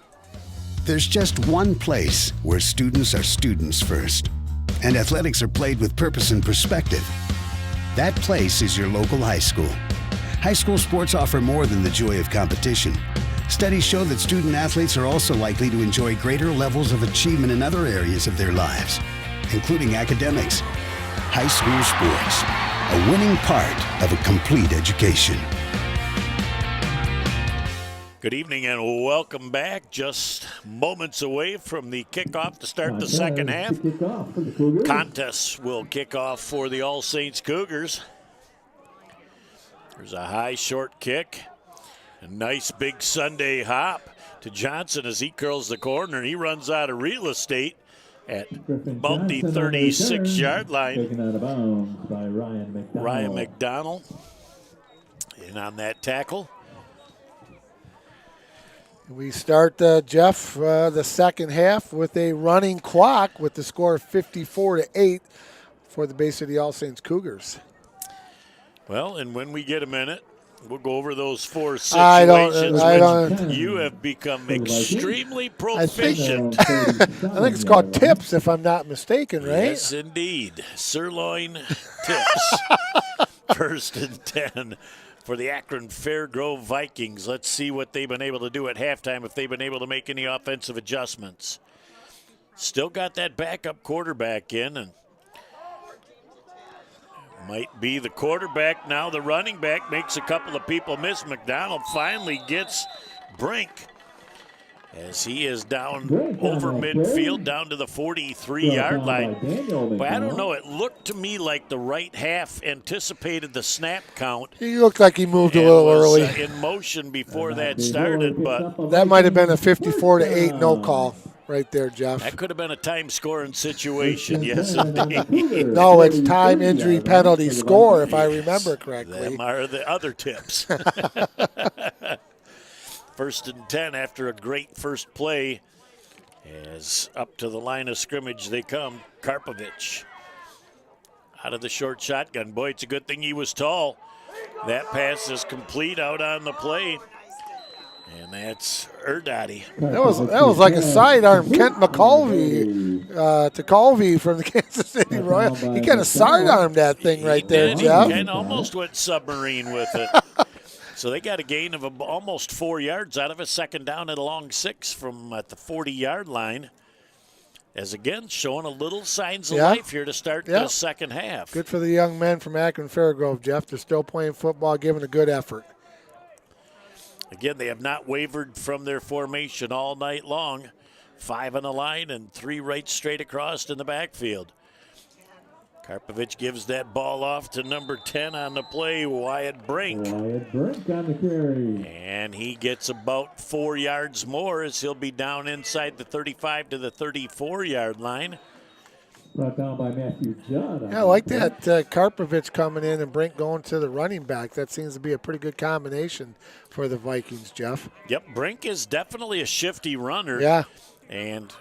Speaker 15: There's just one place where students are students first, and athletics are played with purpose and perspective. That place is your local high school. High school sports offer more than the joy of competition. Studies show that student athletes are also likely to enjoy greater levels of achievement in other areas of their lives. including academics. High school sports, a winning part of a complete education.
Speaker 1: Good evening and welcome back. Just moments away from the kickoff to start the second half. Contest will kick off for the All Saints Cougars. There's a high short kick. A nice big Sunday hop to Johnson as he curls the corner. He runs out of real estate at about the 36-yard line.
Speaker 3: Taken out of bounds by Ryan McDonald.
Speaker 1: Ryan McDonald in on that tackle.
Speaker 2: We start, Jeff, the second half with a running clock with the score of 54-8 for the Bay City All Saints Cougars.
Speaker 1: Well, and when we get a minute, we'll go over those four situations. You have become extremely proficient.
Speaker 2: I think it's called tips, if I'm not mistaken, right?
Speaker 1: Yes, indeed. Sirloin tips. 1st and 10 for the Akron-Fairgrove Vikings. Let's see what they've been able to do at halftime, if they've been able to make any offensive adjustments. Still got that backup quarterback in, and might be the quarterback. Now the running back makes a couple of people miss. McDonald finally gets Brink as he is down over midfield, down to the 43-yard line. But I don't know, it looked to me like the right half anticipated the snap count.
Speaker 2: He looked like he moved a little early.
Speaker 1: In motion before that started, but
Speaker 2: that might have been a 54-8 no call right there, Jeff.
Speaker 1: That could have been a time scoring situation, yes indeed.
Speaker 2: No, it's time, injury, penalty, score, if I remember correctly.
Speaker 1: Them are the other tips. 1st and 10 after a great first play. As up to the line of scrimmage they come. Karpovich out of the short shotgun. Boy, it's a good thing he was tall. That pass is complete out on the play. And that's Erdadi.
Speaker 2: That was like a sidearm. Kent McCulvey to Colvey from the Kansas City Royals. He kind of sidearmed that thing right there, Jeff.
Speaker 1: He kind of almost went submarine with it. So they got a gain of almost 4 yards out of a second down at a long 6 from at the 40-yard line. As again, showing a little signs of life here to start the second half.
Speaker 2: Good for the young men from Akron-Fairgrove, Jeff. They're still playing football, giving a good effort.
Speaker 1: Again, they have not wavered from their formation all night long. 5 on the line and 3 right straight across in the backfield. Karpovich gives that ball off to number 10 on the play, Wyatt Brink.
Speaker 3: Wyatt Brink on the carry.
Speaker 1: And he gets about 4 yards more as he'll be down inside the 35 to the 34-yard line.
Speaker 3: Brought down by Matthew Judd.
Speaker 2: Yeah, I like that. Karpovich coming in and Brink going to the running back. That seems to be a pretty good combination for the Vikings, Jeff.
Speaker 1: Yep, Brink is definitely a shifty runner.
Speaker 2: Yeah.
Speaker 1: And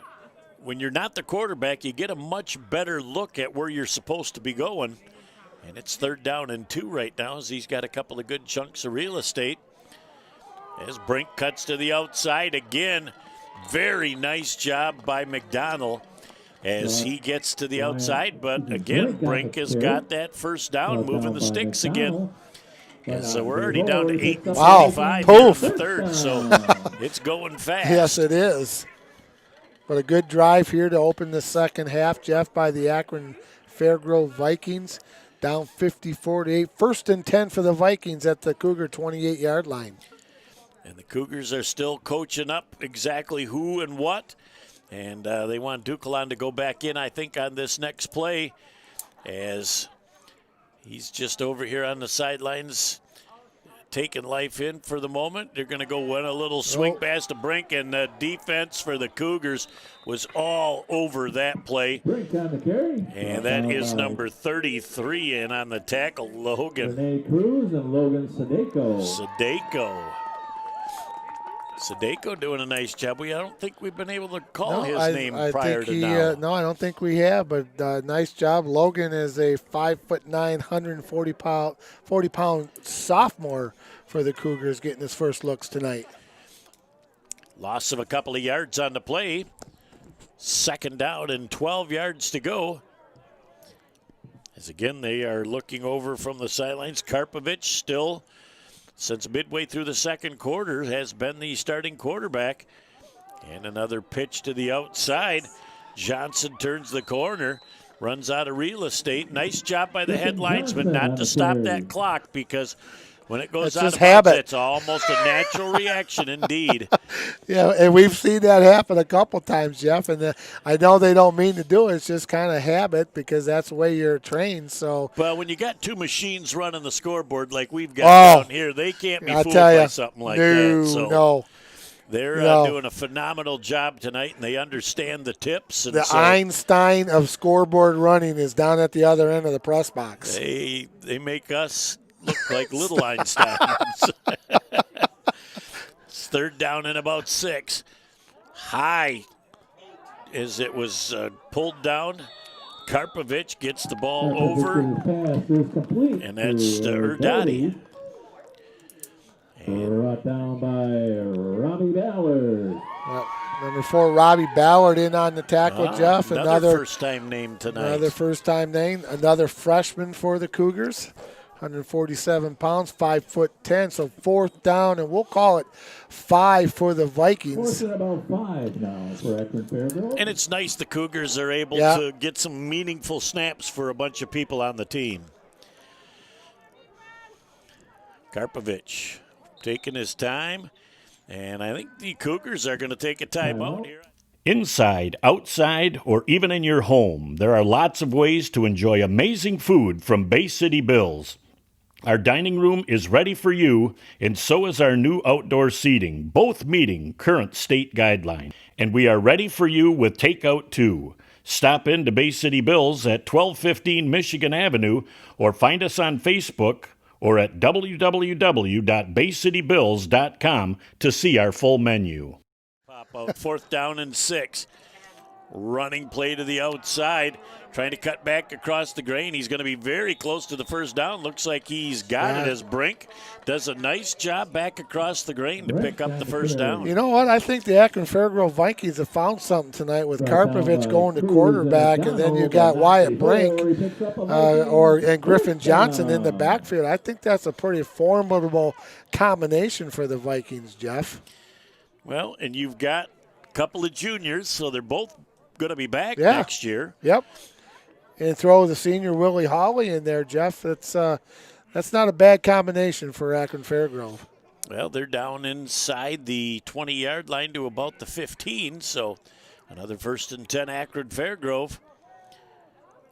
Speaker 1: when you're not the quarterback, you get a much better look at where you're supposed to be going. And it's 3rd down and 2 right now as he's got a couple of good chunks of real estate. As Brink cuts to the outside again. Very nice job by McDonald as he gets to the outside. But again, Brink has got that first down, moving the sticks again. And so we're already down to 8:45 in the third, so it's going fast.
Speaker 2: Yes, it is. But a good drive here to open the second half, Jeff, by the Akron-Fairgrove Vikings. Down 54-8. 1st and 10 for the Vikings at the Cougar 28-yard line.
Speaker 1: And the Cougars are still coaching up exactly who and what. And they want Ducalon to go back in, I think, on this next play as he's just over here on the sidelines taking life in for the moment. They're going to go win a little swing pass to Brink, and the defense for the Cougars was all over that play.
Speaker 3: Brink on the carry.
Speaker 1: And that is number 33 in on the tackle, Logan.
Speaker 3: Rene Cruz and Logan Sadeko.
Speaker 1: Sadeko doing a nice job. I don't think we've been able to call his name prior to now.
Speaker 2: No, I don't think we have, but nice job. Logan is a 5'9", 140-pound sophomore for the Cougars, getting his first looks tonight.
Speaker 1: Loss of a couple of yards on the play. 2nd down and 12 yards to go. As again, they are looking over from the sidelines. Karpovich still, since midway through the second quarter, has been the starting quarterback. And another pitch to the outside. Johnson turns the corner. runs out of real estate. Nice job by the head linesman not to stop that clock, because when it goes out of bounds, it's almost a natural reaction indeed.
Speaker 2: Yeah, and we've seen that happen a couple times, Jeff. And I know they don't mean to do it. It's just kind of habit, because that's the way you're trained. So,
Speaker 1: well, when you got two machines running the scoreboard like we've got down here, they can't be fooled by something like that. So
Speaker 2: no.
Speaker 1: They're doing a phenomenal job tonight, and they understand the tips. And
Speaker 2: the Einstein of scoreboard running is down at the other end of the press box.
Speaker 1: They make us look like little Einsteins. It's 3rd down and about 6. High as it was pulled down. Karpovich gets the ball over, and that's Erdadi.
Speaker 3: Brought down by Robbie Ballard.
Speaker 2: Number 4, Robbie Ballard in on the tackle, Jeff.
Speaker 1: Another first-time name tonight.
Speaker 2: Another first-time name. Another freshman for the Cougars. 147 pounds, 5'10". So 4th down, and we'll call it 5 for the Vikings.
Speaker 3: 4th and about 5 now for Akron-Fairgrove.
Speaker 1: And it's nice the Cougars are able to get some meaningful snaps for a bunch of people on the team. Karpovich taking his time, and I think the Cougars are going to take a timeout here.
Speaker 5: Inside, outside, or even in your home, there are lots of ways to enjoy amazing food from Bay City Bills. Our dining room is ready for you, and so is our new outdoor seating, both meeting current state guidelines. And we are ready for you with takeout too. Stop in to Bay City Bills at 1215 Michigan Avenue, or find us on Facebook or at www.baycitybills.com to see our full menu.
Speaker 1: Pop out, 4th down and 6. Running play to the outside, trying to cut back across the grain. He's going to be very close to the first down. Looks like he's got it as Brink does a nice job back across the grain to pick up the first down.
Speaker 2: You know what? I think the Akron-Fairgrove Vikings have found something tonight with Karpovich going to quarterback, and then you got Wyatt Brink and Griffin Johnson in the backfield. I think that's a pretty formidable combination for the Vikings, Jeff.
Speaker 1: Well, and you've got a couple of juniors, so they're both going to be back next year.
Speaker 2: Yep. And throw the senior Willie Hawley in there, Jeff. That's not a bad combination for Akron-Fairgrove.
Speaker 1: Well, they're down inside the 20-yard line to about the 15, so another 1st and 10 Akron-Fairgrove.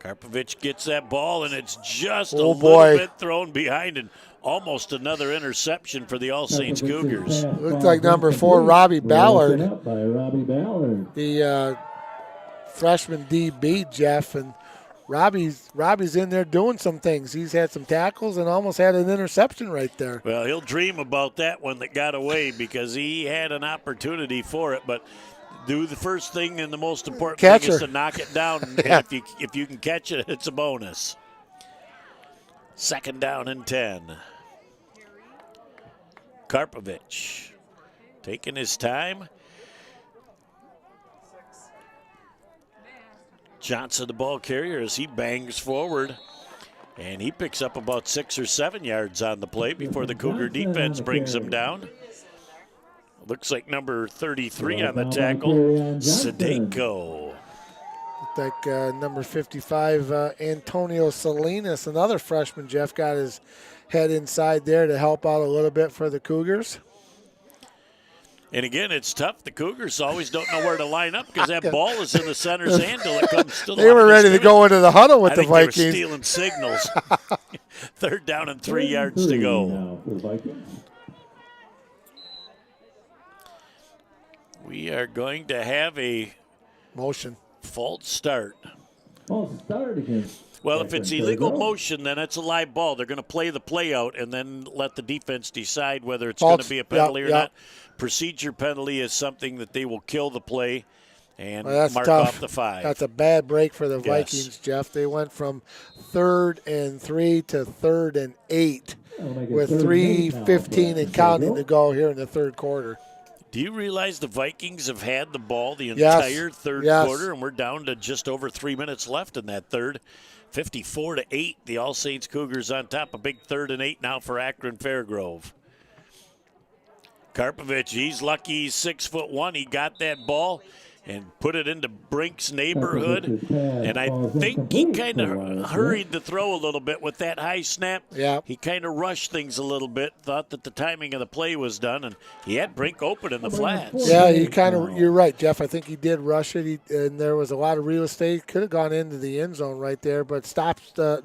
Speaker 1: Karpovich gets that ball, and it's just a little bit thrown behind, and almost another interception for the All Saints Cougars.
Speaker 2: Looks like number 4, Robbie Ballard. The freshman DB, Jeff, and Robbie's in there doing some things. He's had some tackles and almost had an interception right there.
Speaker 1: Well, he'll dream about that one that got away, because he had an opportunity for it, but do the first thing, and the most important thing is to knock it down. And if you can catch it, it's a bonus. 2nd down and 10. Karpovich taking his time. Johnson, the ball carrier, as he bangs forward, and he picks up about 6 or 7 yards on the play before the Cougar defense brings him down. Looks like number 33 on the tackle, Sadeko.
Speaker 2: Looks like number 55, Antonio Salinas, another freshman, Jeff, got his head inside there to help out a little bit for the Cougars.
Speaker 1: And again, it's tough. The Cougars always don't know where to line up, because that ball is in the center's hand till it comes to the line.
Speaker 2: They were ready to go into the huddle with the Vikings.
Speaker 1: They were stealing signals. 3rd down and 3 yards to go. We are going to have a
Speaker 2: motion
Speaker 1: false start.
Speaker 3: False start against.
Speaker 1: Well, if it's illegal motion, then it's a live ball. They're going to play the play out and then let the defense decide whether it's going to be a penalty or not. Procedure penalty is something that they will kill the play and mark off the 5.
Speaker 2: That's a bad break for the Vikings, Jeff. They went from 3rd and 3 to 3rd and 8 with 3:15 and counting to go here in the 3rd quarter.
Speaker 1: Do you realize the Vikings have had the ball the entire 3rd quarter, and we're down to just over 3 minutes left in that 3rd? 54-8, the All Saints Cougars on top. A big 3rd and 8 now for Akron-Fairgrove. Karpovich, he's lucky he's 6'1". He got that ball, and put it into Brink's neighborhood. And I think he kind of hurried the throw a little bit with that high snap.
Speaker 2: Yeah.
Speaker 1: He kind of rushed things a little bit, thought that the timing of the play was done, and he had Brink open in the flats.
Speaker 2: Yeah, you're right, Jeff. I think he did rush it, and there was a lot of real estate. Could have gone into the end zone right there, but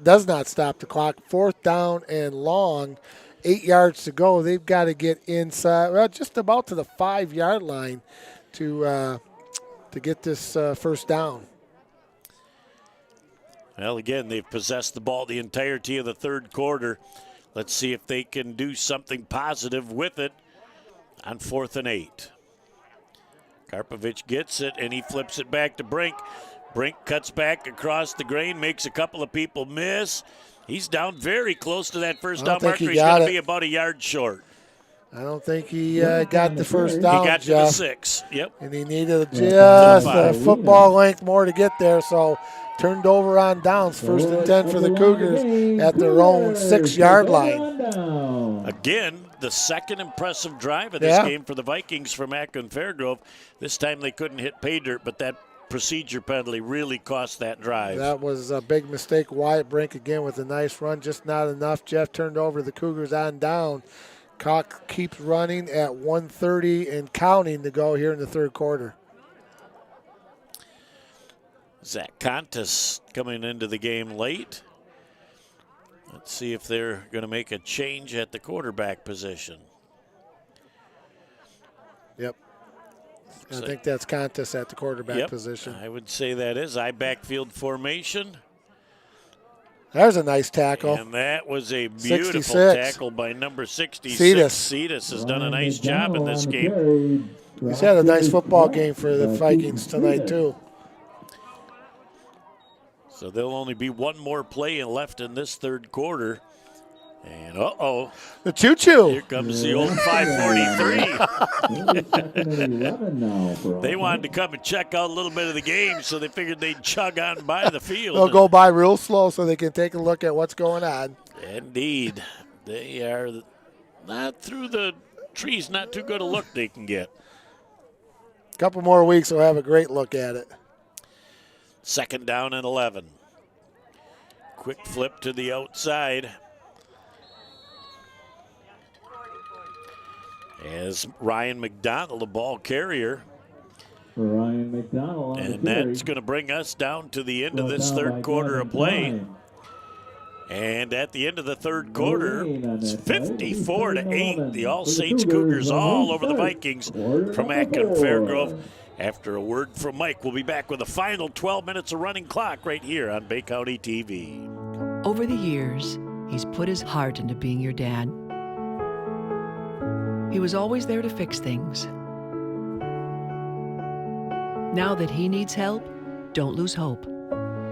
Speaker 2: does not stop the clock. 4th down and long, 8 yards to go. They've got to get inside, well, just about to the 5-yard line to get this first down.
Speaker 1: Well, again, they've possessed the ball the entirety of the third quarter. Let's see if they can do something positive with it on 4th and 8. Karpovich gets it, and he flips it back to Brink. Brink cuts back across the grain, makes a couple of people miss. He's down very close to that first down marker. He's going to be about a yard short.
Speaker 2: I don't think he got the first down,
Speaker 1: He got to the 6, yep.
Speaker 2: And he needed just a football length more to get there, so turned over on downs. 1st and 10 for the Cougars at their own 6-yard line.
Speaker 1: Again, the second impressive drive of this game for the Vikings from Akron-Fairgrove. This time they couldn't hit pay dirt, but that procedure penalty really cost that drive.
Speaker 2: That was a big mistake. Wyatt Brink again with a nice run, just not enough. Jeff turned over the Cougars on down. Clock keeps running at 1:30 and counting to go here in the third quarter.
Speaker 1: Zach Contis coming into the game late. Let's see if they're going to make a change at the quarterback position.
Speaker 2: Yep. I think that's Contis at the quarterback position.
Speaker 1: I would say that is. backfield formation.
Speaker 2: There's a nice tackle.
Speaker 1: And that was a beautiful
Speaker 2: 66.
Speaker 1: tackle by number 66.
Speaker 2: Cetus
Speaker 1: has done a nice job in this game.
Speaker 2: He's had a nice football game for the Vikings tonight, too.
Speaker 1: So there'll only be one more play left in this third quarter. And
Speaker 2: the choo-choo.
Speaker 1: Here comes the old 543. They wanted to come and check out a little bit of the game, so they figured they'd chug on by the field.
Speaker 2: They'll go by real slow so they can take a look at what's going on.
Speaker 1: Indeed. They are not through the trees, not too good a look they can get.
Speaker 2: A couple more weeks, we'll have a great look at it.
Speaker 1: 2nd down and 11. Quick flip to the outside. As Ryan McDonald, the ball carrier.
Speaker 3: Ryan McDonald.
Speaker 1: And that's going to bring us down to the end of this third quarter of play. And at the end of the third quarter, it's 54-8. The All Saints Cougars all over the Vikings from Akron-Fairgrove. After a word from Mike, we'll be back with the final 12 minutes of running clock right here on Bay County TV.
Speaker 4: Over the years, he's put his heart into being your dad. He was always there to fix things. Now that he needs help, don't lose hope.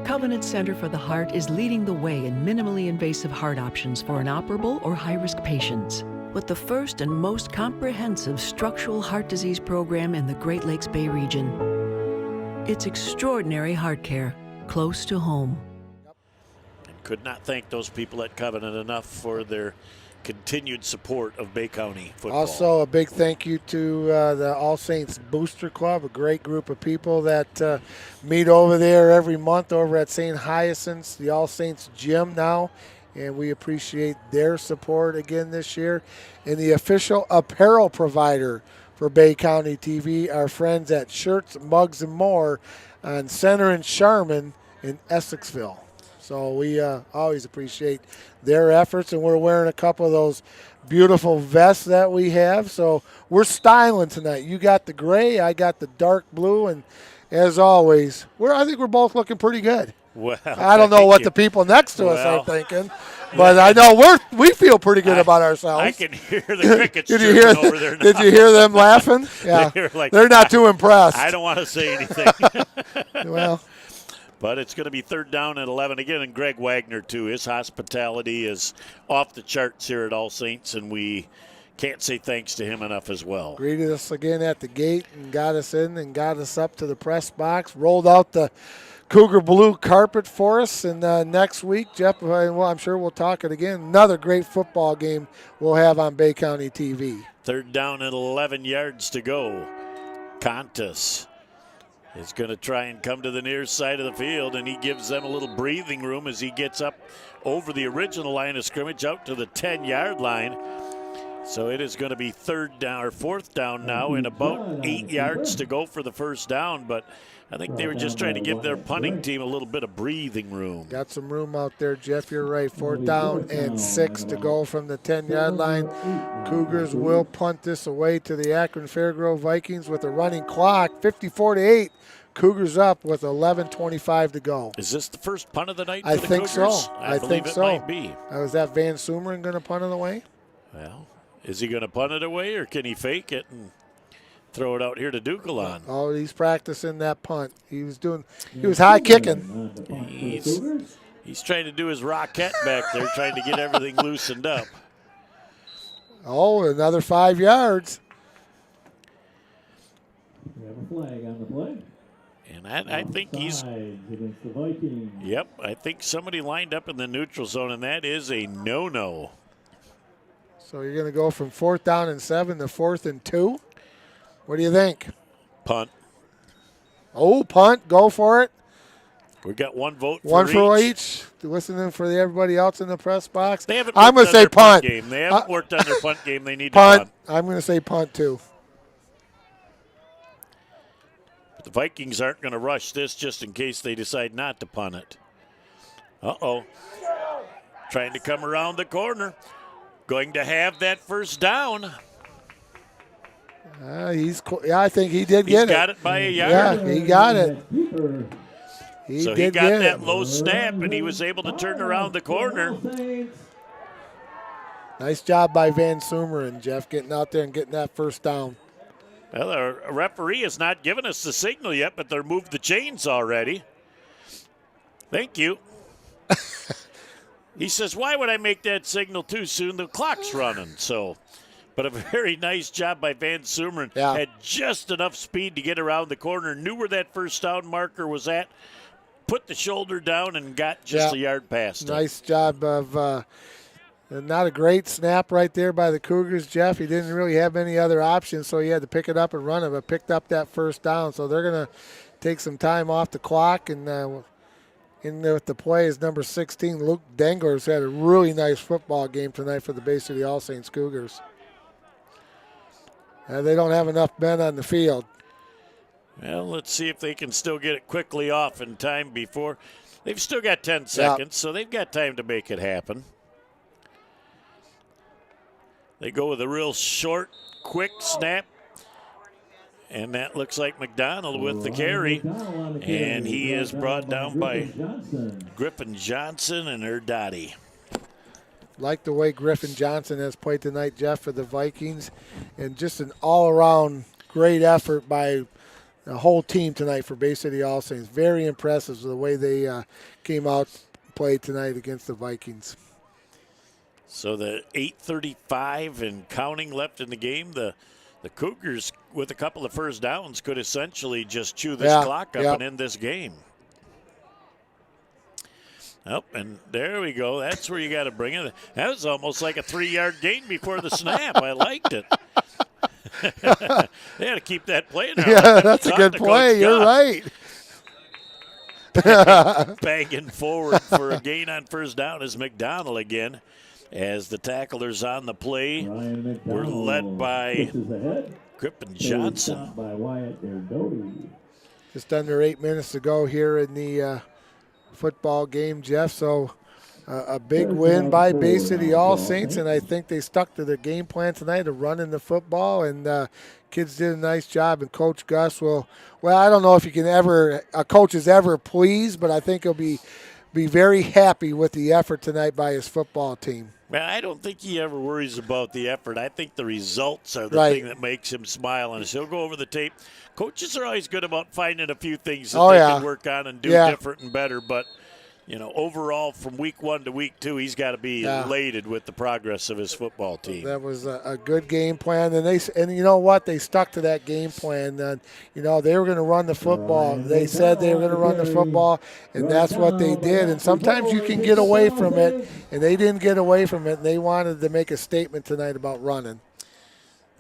Speaker 4: Covenant Center for the Heart is leading the way in minimally invasive heart options for inoperable or high-risk patients. With the first and most comprehensive structural heart disease program in the Great Lakes Bay region. It's extraordinary heart care, close to home.
Speaker 1: And could not thank those people at Covenant enough for their continued support of Bay County football.
Speaker 2: Also, a big thank you to the All Saints Booster Club, a great group of people that meet over there every month over at St. Hyacinth's, the All Saints Gym now. And we appreciate their support again this year. And the official apparel provider for Bay County TV, our friends at Shirts, Mugs, and More on Center and Sharman in Essexville. So we always appreciate their efforts, and we're wearing a couple of those beautiful vests that we have. So we're styling tonight. You got the gray, I got the dark blue, and as always, I think we're both looking pretty good.
Speaker 1: Well,
Speaker 2: I don't know what the people next to us are thinking, but I know we feel pretty good about ourselves.
Speaker 1: I can hear the crickets chirping over there now.
Speaker 2: Did you hear them laughing? Yeah, they're not too impressed.
Speaker 1: I don't want to say anything.
Speaker 2: Well,
Speaker 1: but it's going to be 3rd down and 11 again, and Greg Wagner too. His hospitality is off the charts here at All Saints, and we can't say thanks to him enough as well.
Speaker 2: Greeted us again at the gate and got us in and got us up to the press box, rolled out the Cougar blue carpet for us, and next week, Jeff, well, I'm sure we'll talk it again. Another great football game we'll have on Bay County TV.
Speaker 1: 3rd down and 11 yards to go. Contis is going to try and come to the near side of the field, and he gives them a little breathing room as he gets up over the original line of scrimmage out to the 10-yard line. So it is going to be fourth down now, and about 8 yards to go for the first down. But I think they were just trying to give their punting team a little bit of breathing room.
Speaker 2: Got some room out there, Jeff. You're right. 4th down and 6 to go from the 10-yard line. Cougars will punt this away to the Akron-Fairgrove Vikings with a running clock, 54-8. Cougars up with 11:25 to go.
Speaker 1: Is this the first punt of the night for
Speaker 2: I
Speaker 1: the
Speaker 2: think
Speaker 1: Cougars?
Speaker 2: so.
Speaker 1: I
Speaker 2: think
Speaker 1: believe it
Speaker 2: so.
Speaker 1: might be.
Speaker 2: Was that Van Sumeren going to punt it away?
Speaker 1: Well, is he going to punt it away, or can he fake it and throw it out here to Dukelon?
Speaker 2: Oh, he's practicing that punt. He was high kicking.
Speaker 1: He's trying to do his rocket back there, trying to get everything loosened up.
Speaker 2: Oh, another 5 yards.
Speaker 3: We have a flag on the play.
Speaker 1: And I think he's.
Speaker 3: Against the Vikings.
Speaker 1: Yep, I think somebody lined up in the neutral zone, and that is a no-no.
Speaker 2: So you're going to go from 4th down and 7 to 4th and 2? What do you think?
Speaker 1: Punt.
Speaker 2: Oh, punt. Go for it.
Speaker 1: We got one vote for
Speaker 2: one
Speaker 1: each.
Speaker 2: for each. Listening for everybody else in the press box.
Speaker 1: They haven't
Speaker 2: I'm going to say punt.
Speaker 1: Game. They haven't worked on their punt game. They need
Speaker 2: punt.
Speaker 1: to punt.
Speaker 2: I'm going to say punt too.
Speaker 1: But the Vikings aren't going to rush this just in case they decide not to punt it. Uh-oh. Trying to come around the corner. Going to have that first down.
Speaker 2: I think he did get it.
Speaker 1: He's got it by a yard.
Speaker 2: Yeah, he got it.
Speaker 1: He got that low snap, and he was able to turn around the corner.
Speaker 2: Nice job by Van Sumeren, Jeff, getting out there and getting that first down.
Speaker 1: Well, our referee has not given us the signal yet, but they're moved the chains already. Thank you. He says, why would I make that signal too soon? The clock's running. So, but a very nice job by Van Sumeren.
Speaker 2: Yeah.
Speaker 1: Had just enough speed to get around the corner, knew where that first down marker was at, put the shoulder down, and got just a yard past it.
Speaker 2: Nice job of not a great snap right there by the Cougars, Jeff. He didn't really have any other options, so he had to pick it up and run it, but picked up that first down. So they're going to take some time off the clock, and in there with the play is number 16, Luke Denglers, had a really nice football game tonight for the Bay City All Saints Cougars. They don't have enough men on the field.
Speaker 1: Well, let's see if they can still get it quickly off in time before. They've still got 10 seconds, so they've got time to make it happen. They go with a real short, quick snap. And that looks like McDonald with the carry. And he is brought down by Griffin Johnson and Erdadi.
Speaker 2: Like the way Griffin Johnson has played tonight, Jeff, for the Vikings. And just an all-around great effort by the whole team tonight for Bay City All Saints. Very impressive the way they came out and played tonight against the Vikings.
Speaker 1: So the 8:35 and counting left in the game. The Cougars, with a couple of first downs, could essentially just chew this clock up and end this game. Oh, and there we go. That's where you got to bring it. That was almost like a 3-yard gain before the snap. I liked it. They had to keep that play now.
Speaker 2: Yeah, that's a good play. You're right.
Speaker 1: Banging forward for a gain on first down is McDonald again. As the tacklers on the play were led by Griffin Johnson.
Speaker 2: Just under 8 minutes to go here in the football game, Jeff. So a big win by Bay City All Saints, and I think they stuck to their game plan tonight of running the football, and kids did a nice job. And Coach Gus well, I don't know if a coach is ever pleased, but I think he'll be very happy with the effort tonight by his football team.
Speaker 1: Well, I don't think he ever worries about the effort. I think the results are the thing that makes him smile. And as he'll go over the tape, coaches are always good about finding a few things that they can work on and do different and better. But, overall from week 1 to week 2, he's got to be elated with the progress of his football team.
Speaker 2: That was a good game plan. And you know what? They stuck to that game plan. They were going to run the football. They said they were going to run the football, and that's what they did. And sometimes you can get away from it, and they didn't get away from it, and they wanted to make a statement tonight about running.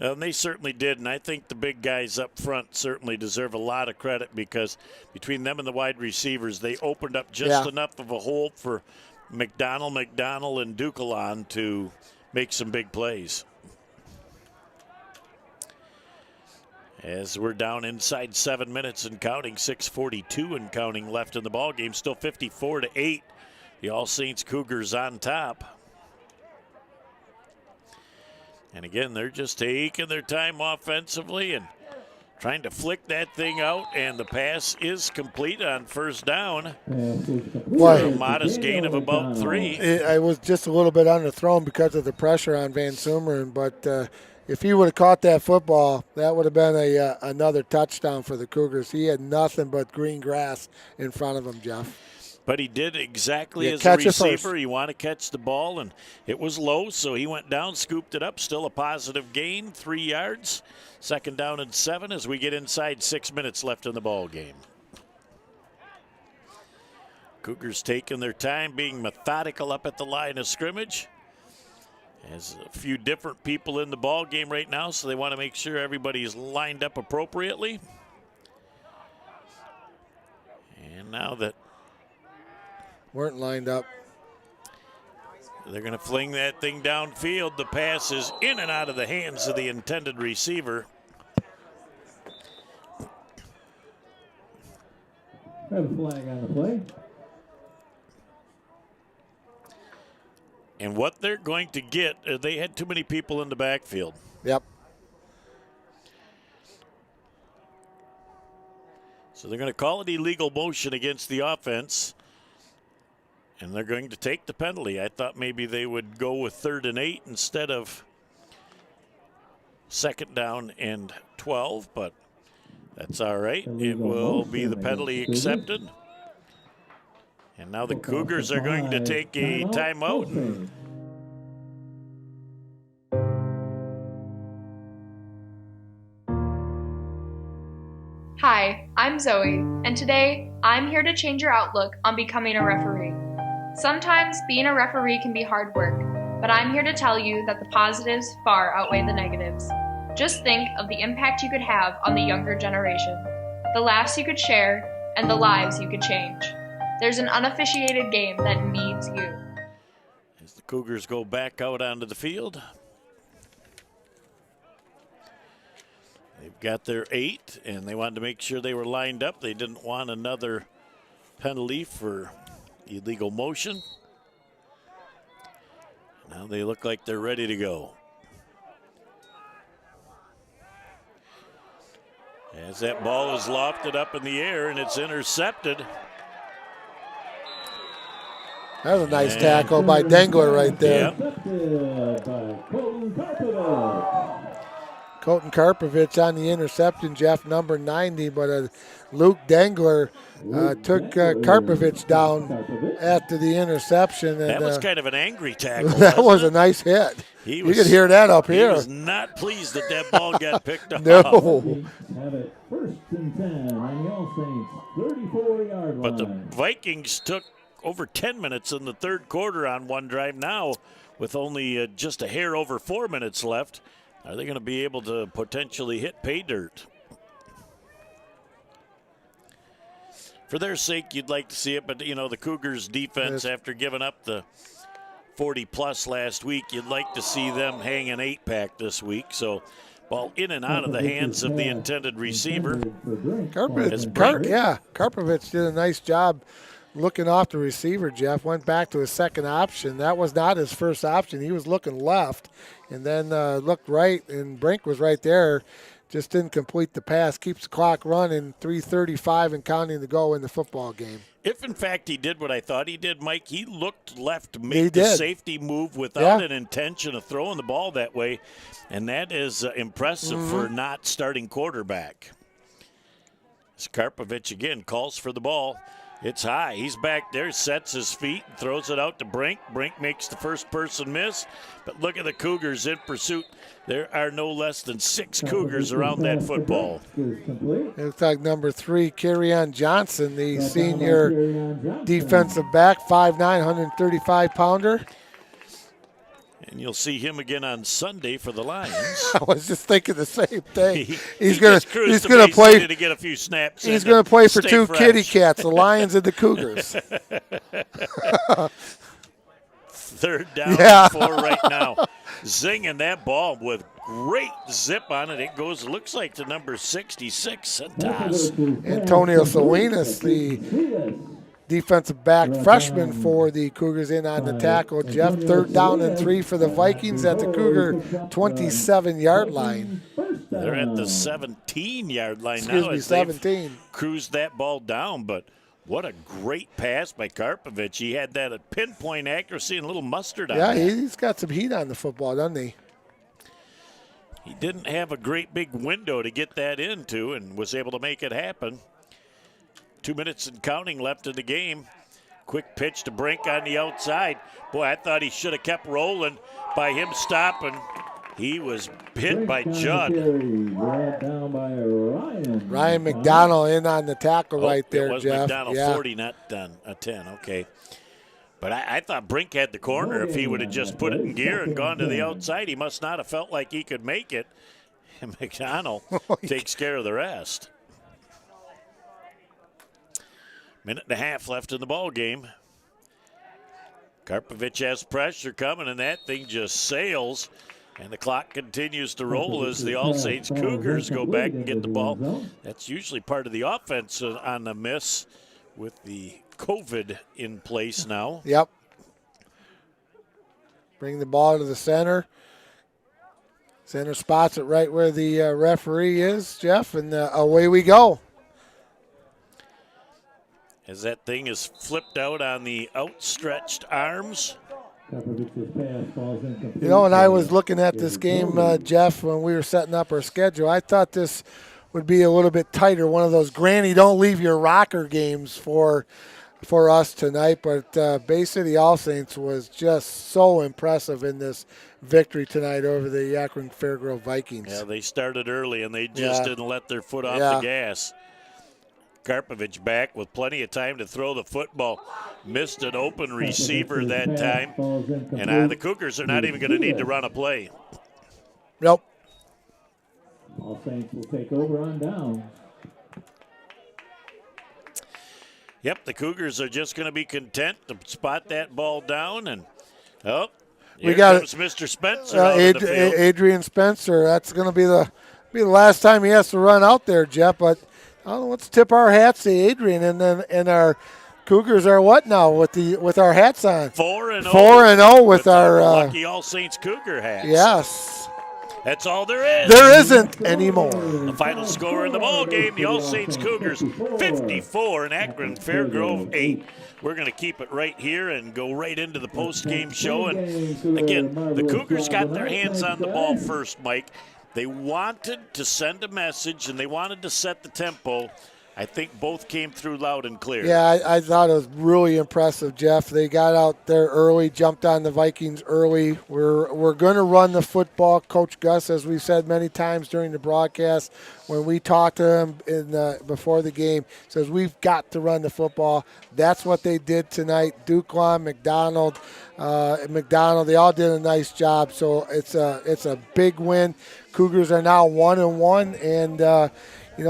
Speaker 1: And they certainly did, and I think the big guys up front certainly deserve a lot of credit because between them and the wide receivers, they opened up just enough of a hole for McDonald, and Ducalon to make some big plays. As we're down inside 7 minutes and counting, 6:42 and counting left in the ball game, still 54-8. The All Saints Cougars on top. And again, they're just taking their time offensively and trying to flick that thing out, and the pass is complete on first down. A modest gain of about 3.
Speaker 2: It was just a little bit underthrown because of the pressure on Van Sumeren, but if he would have caught that football, that would have been another touchdown for the Cougars. He had nothing but green grass in front of him, Jeff.
Speaker 1: But he did exactly as a receiver. You want to catch the ball, and it was low, so he went down, scooped it up. Still a positive gain, 3 yards. 2nd down and 7 as we get inside 6 minutes left in the ball game. Cougars taking their time, being methodical up at the line of scrimmage. There's a few different people in the ball game right now, so they want to make sure everybody's lined up appropriately. And now that
Speaker 2: weren't lined up,
Speaker 1: they're going to fling that thing downfield. The pass is in and out of the hands of the intended receiver.
Speaker 3: Have a flag on the play.
Speaker 1: And what they're going to get, they had too many people in the backfield.
Speaker 2: Yep.
Speaker 1: So they're going to call it illegal motion against the offense. And they're going to take the penalty. I thought maybe they would go with 3rd and 8 instead of 2nd down and 12, but that's all right. It will be the penalty accepted. And now the Cougars are going to take a timeout.
Speaker 16: Hi, I'm Zoe, and today I'm here to change your outlook on becoming a referee. Sometimes being a referee can be hard work, but I'm here to tell you that the positives far outweigh the negatives. Just think of the impact you could have on the younger generation, the laughs you could share, and the lives you could change. There's an unofficiated game that needs you.
Speaker 1: As the Cougars go back out onto the field, they've got their 8, and they wanted to make sure they were lined up. They didn't want another penalty for illegal motion. Now they look like they're ready to go. As that ball is lofted up in the air and it's intercepted.
Speaker 2: That was a nice tackle by Dengler right there. Colton Karpovich on the interception, Jeff, number 90, but Luke Dengler took Karpovich down after the interception. And,
Speaker 1: that was kind of an angry tackle.
Speaker 2: That was a nice hit. You could hear that up here.
Speaker 1: He was not pleased that that ball got picked up.
Speaker 2: No.
Speaker 3: Have it 1st and 10 on the All Saints 34-yard line.
Speaker 1: But the Vikings took over 10 minutes in the 3rd quarter on one drive. Now, with only just a hair over 4 minutes left, are they going to be able to potentially hit pay dirt? For their sake, you'd like to see it, but, you know, the Cougars' defense, after giving up the 40-plus last week, you'd like to see them hang an 8-pack this week. So, ball in and out of the hands of the intended receiver.
Speaker 2: Karpovich did a nice job looking off the receiver, Jeff. Went back to his second option. That was not his first option. He was looking left and then looked right, and Brink was right there. Just didn't complete the pass. Keeps the clock running, 3:35 and counting to go in the football game.
Speaker 1: If, in fact, he did what I thought he did, Mike, he looked left to make the safety move without an intention of throwing the ball that way, and that is impressive for not starting quarterback. Karpovich again calls for the ball. It's high. He's back there, sets his feet, throws it out to Brink. Brink makes the first person miss. But look at the Cougars in pursuit. There are no less than 6 Cougers around that football.
Speaker 2: It looks like number 3, Kerryon Johnson, the senior defensive back, 5'9", 135-pounder.
Speaker 1: And you'll see him again on Sunday for the Lions.
Speaker 2: I was just thinking the same thing.
Speaker 1: He's going to
Speaker 2: play
Speaker 1: to get a few snaps.
Speaker 2: He's going to play for two
Speaker 1: fresh.
Speaker 2: kitty cats, the Lions and the Cougars.
Speaker 1: 3rd down and 4 right now. Zinging that ball with great zip on it. It goes, looks like to number 66, Centas.
Speaker 2: Antonio Salinas, the defensive back freshman for the Cougars, in on the tackle. Jeff, 3rd down and 3 for the Vikings at the Cougar 27-yard line.
Speaker 1: They're at the 17-yard line
Speaker 2: Excuse
Speaker 1: now.
Speaker 2: me, 17.
Speaker 1: Cruised that ball down, but what a great pass by Karpovich. He had that at pinpoint accuracy and a little mustard on it.
Speaker 2: Yeah, he's got some heat on the football, doesn't he?
Speaker 1: He didn't have a great big window to get that into and was able to make it happen. 2 minutes and counting left in the game. Quick pitch to Brink on the outside. Boy, I thought he should have kept rolling by him stopping. He was hit by Judd.
Speaker 2: Ryan McDonald in on the tackle right there,
Speaker 1: it was
Speaker 2: Jeff.
Speaker 1: McDonald, 40, not a 10. Okay. But I thought Brink had the corner. If he would have just put it in gear and gone to the outside, he must not have felt like he could make it. And McDonald takes care of the rest. Minute and a half left in the ball game. Karpovich has pressure coming, and that thing just sails. And the clock continues to roll as the All Saints Cougars go back and get the ball. That's usually part of the offense on the miss with the COVID in place now.
Speaker 2: Yep. Bring the ball to the center. Center spots it right where the referee is, Jeff, and away we go.
Speaker 1: As that thing is flipped out on the outstretched arms.
Speaker 2: You know, when I was looking at this game, Jeff, when we were setting up our schedule, I thought this would be a little bit tighter, one of those granny don't leave your rocker games for us tonight. But Bay City All Saints was just so impressive in this victory tonight over the Akron-Fairgrove Vikings.
Speaker 1: Yeah, they started early, and they just didn't let their foot off the gas. Karpovich back with plenty of time to throw the football. Missed an open receiver that time. And the Cougars are not even going to need to run a play.
Speaker 2: Nope.
Speaker 3: All Saints will take over on down.
Speaker 1: Yep, the Cougars are just going to be content to spot that ball down. And, here comes Mr. Spencer out of the field.
Speaker 2: Adrian Spencer. That's going to be the last time he has to run out there, Jeff. But let's tip our hats to Adrian, and our Cougars are what now with our hats on?
Speaker 1: 4-0.
Speaker 2: 4-0 with our
Speaker 1: lucky All Saints Cougar hats.
Speaker 2: Yes.
Speaker 1: That's all there is.
Speaker 2: There isn't anymore.
Speaker 1: The final score in the ball game: the All Saints Cougars 54 and Akron-Fairgrove 8. We're going to keep it right here and go right into the post-game show. And again, the Cougars got their hands on the ball first, Mike. They wanted to send a message, and they wanted to set the tempo. I think both came through loud and clear.
Speaker 2: Yeah, I thought it was really impressive, Jeff. They got out there early, jumped on the Vikings early. We're going to run the football. Coach Gus, as we've said many times during the broadcast, when we talked to him before the game, says we've got to run the football. That's what they did tonight. Duclaw, McDonald, they all did a nice job. So it's a big win. Cougars are now 1-1, and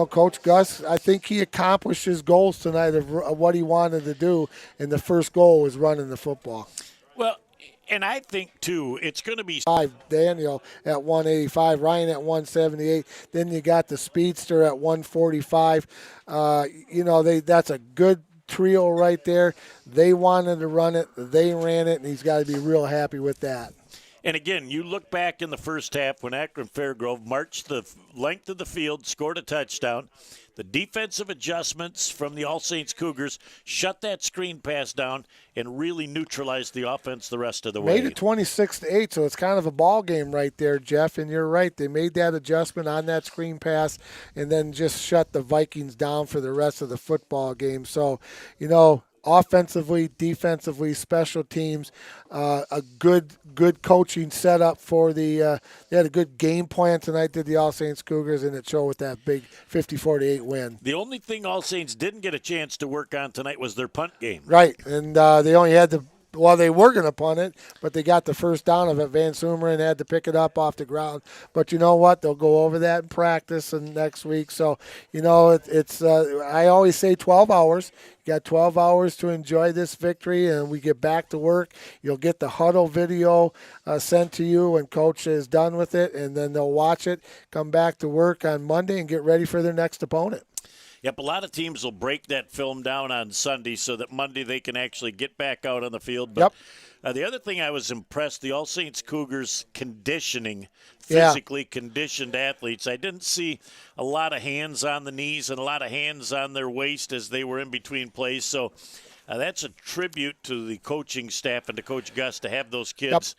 Speaker 2: Coach Gus, I think he accomplished his goals tonight of what he wanted to do, and the first goal was running the football.
Speaker 1: Well, and I think, too, it's going to be
Speaker 2: Daniel at 185, Ryan at 178. Then you got the speedster at 145. That's a good trio right there. They wanted to run it. They ran it, and he's got to be real happy with that.
Speaker 1: And again, you look back in the first half when Akron-Fairgrove marched the length of the field, scored a touchdown. The defensive adjustments from the All Saints Cougars shut that screen pass down and really neutralized the offense the rest of the way.
Speaker 2: Made it 26-8, so it's kind of a ball game right there, Jeff. And you're right, they made that adjustment on that screen pass and then just shut the Vikings down for the rest of the football game. So, offensively, defensively, special teams, a good coaching setup for they had a good game plan tonight, did the All Saints Cougars, and it showed with that big 54-8 win.
Speaker 1: The only thing All Saints didn't get a chance to work on tonight was their punt game.
Speaker 2: Right, and they only had the Well, they were going to punt it, but they got the first down of it. Van Sumeren had to pick it up off the ground. But you know what? They'll go over that in practice and next week. So, it's I always say 12 hours. You got 12 hours to enjoy this victory, and we get back to work. You'll get the huddle video sent to you when Coach is done with it, and then they'll watch it, come back to work on Monday, and get ready for their next opponent.
Speaker 1: Yep, a lot of teams will break that film down on Sunday so that Monday they can actually get back out on the field. But the other thing I was impressed, the All Saints Cougars conditioning, physically conditioned athletes. I didn't see a lot of hands on the knees and a lot of hands on their waist as they were in between plays. So that's a tribute to the coaching staff and to Coach Gus to have those kids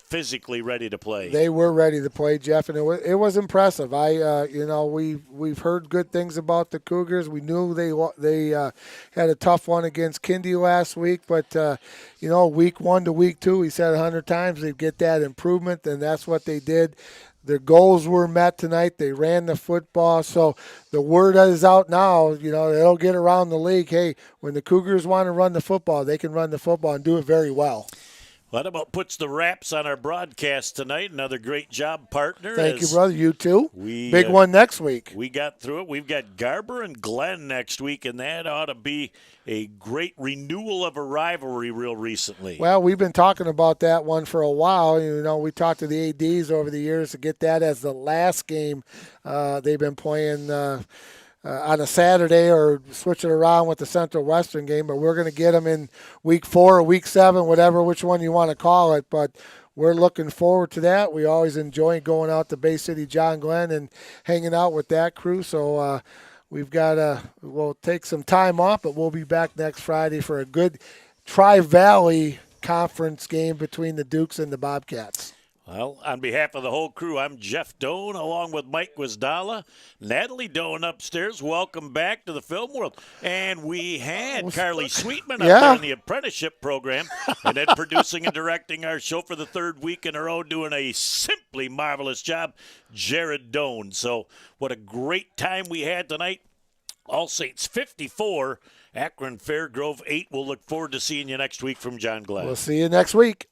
Speaker 1: physically ready to play.
Speaker 2: They were ready to play, Jeff, and it was impressive. We've heard good things about the Cougars. We knew they had a tough one against Kindy last week, but week 1 to week 2, we said 100 times they'd get that improvement, and that's what they did. Their goals were met tonight. They ran the football. So the word is out now, it'll get around the league. Hey, when the Cougars want to run the football, they can run the football and do it very well.
Speaker 1: Well, that about puts the wraps on our broadcast tonight. Another great job, partner.
Speaker 2: Thank you, brother. You too. Big one next week.
Speaker 1: We got through it. We've got Garber and Glenn next week, and that ought to be a great renewal of a rivalry real recently.
Speaker 2: Well, we've been talking about that one for a while. We talked to the ADs over the years to get that as the last game they've been playing on a Saturday or switch it around with the Central Western game, but we're going to get them in week 4 or week 7, which one you want to call it. But we're looking forward to that. We always enjoy going out to Bay City John Glenn and hanging out with that crew. So we'll take some time off, but we'll be back next Friday for a good Tri-Valley Conference game between the Dukes and the Bobcats.
Speaker 1: Well, on behalf of the whole crew, I'm Jeff Doan, along with Mike Wisdala, Natalie Doan upstairs. Welcome back to the film world. And we had Carly Sweetman up there in the apprenticeship program, and then producing and directing our show for the 3rd week in a row, doing a simply marvelous job, Jared Doan. So what a great time we had tonight. All Saints 54, Akron-Fairgrove 8. We'll look forward to seeing you next week from John Glenn.
Speaker 2: We'll see you next week.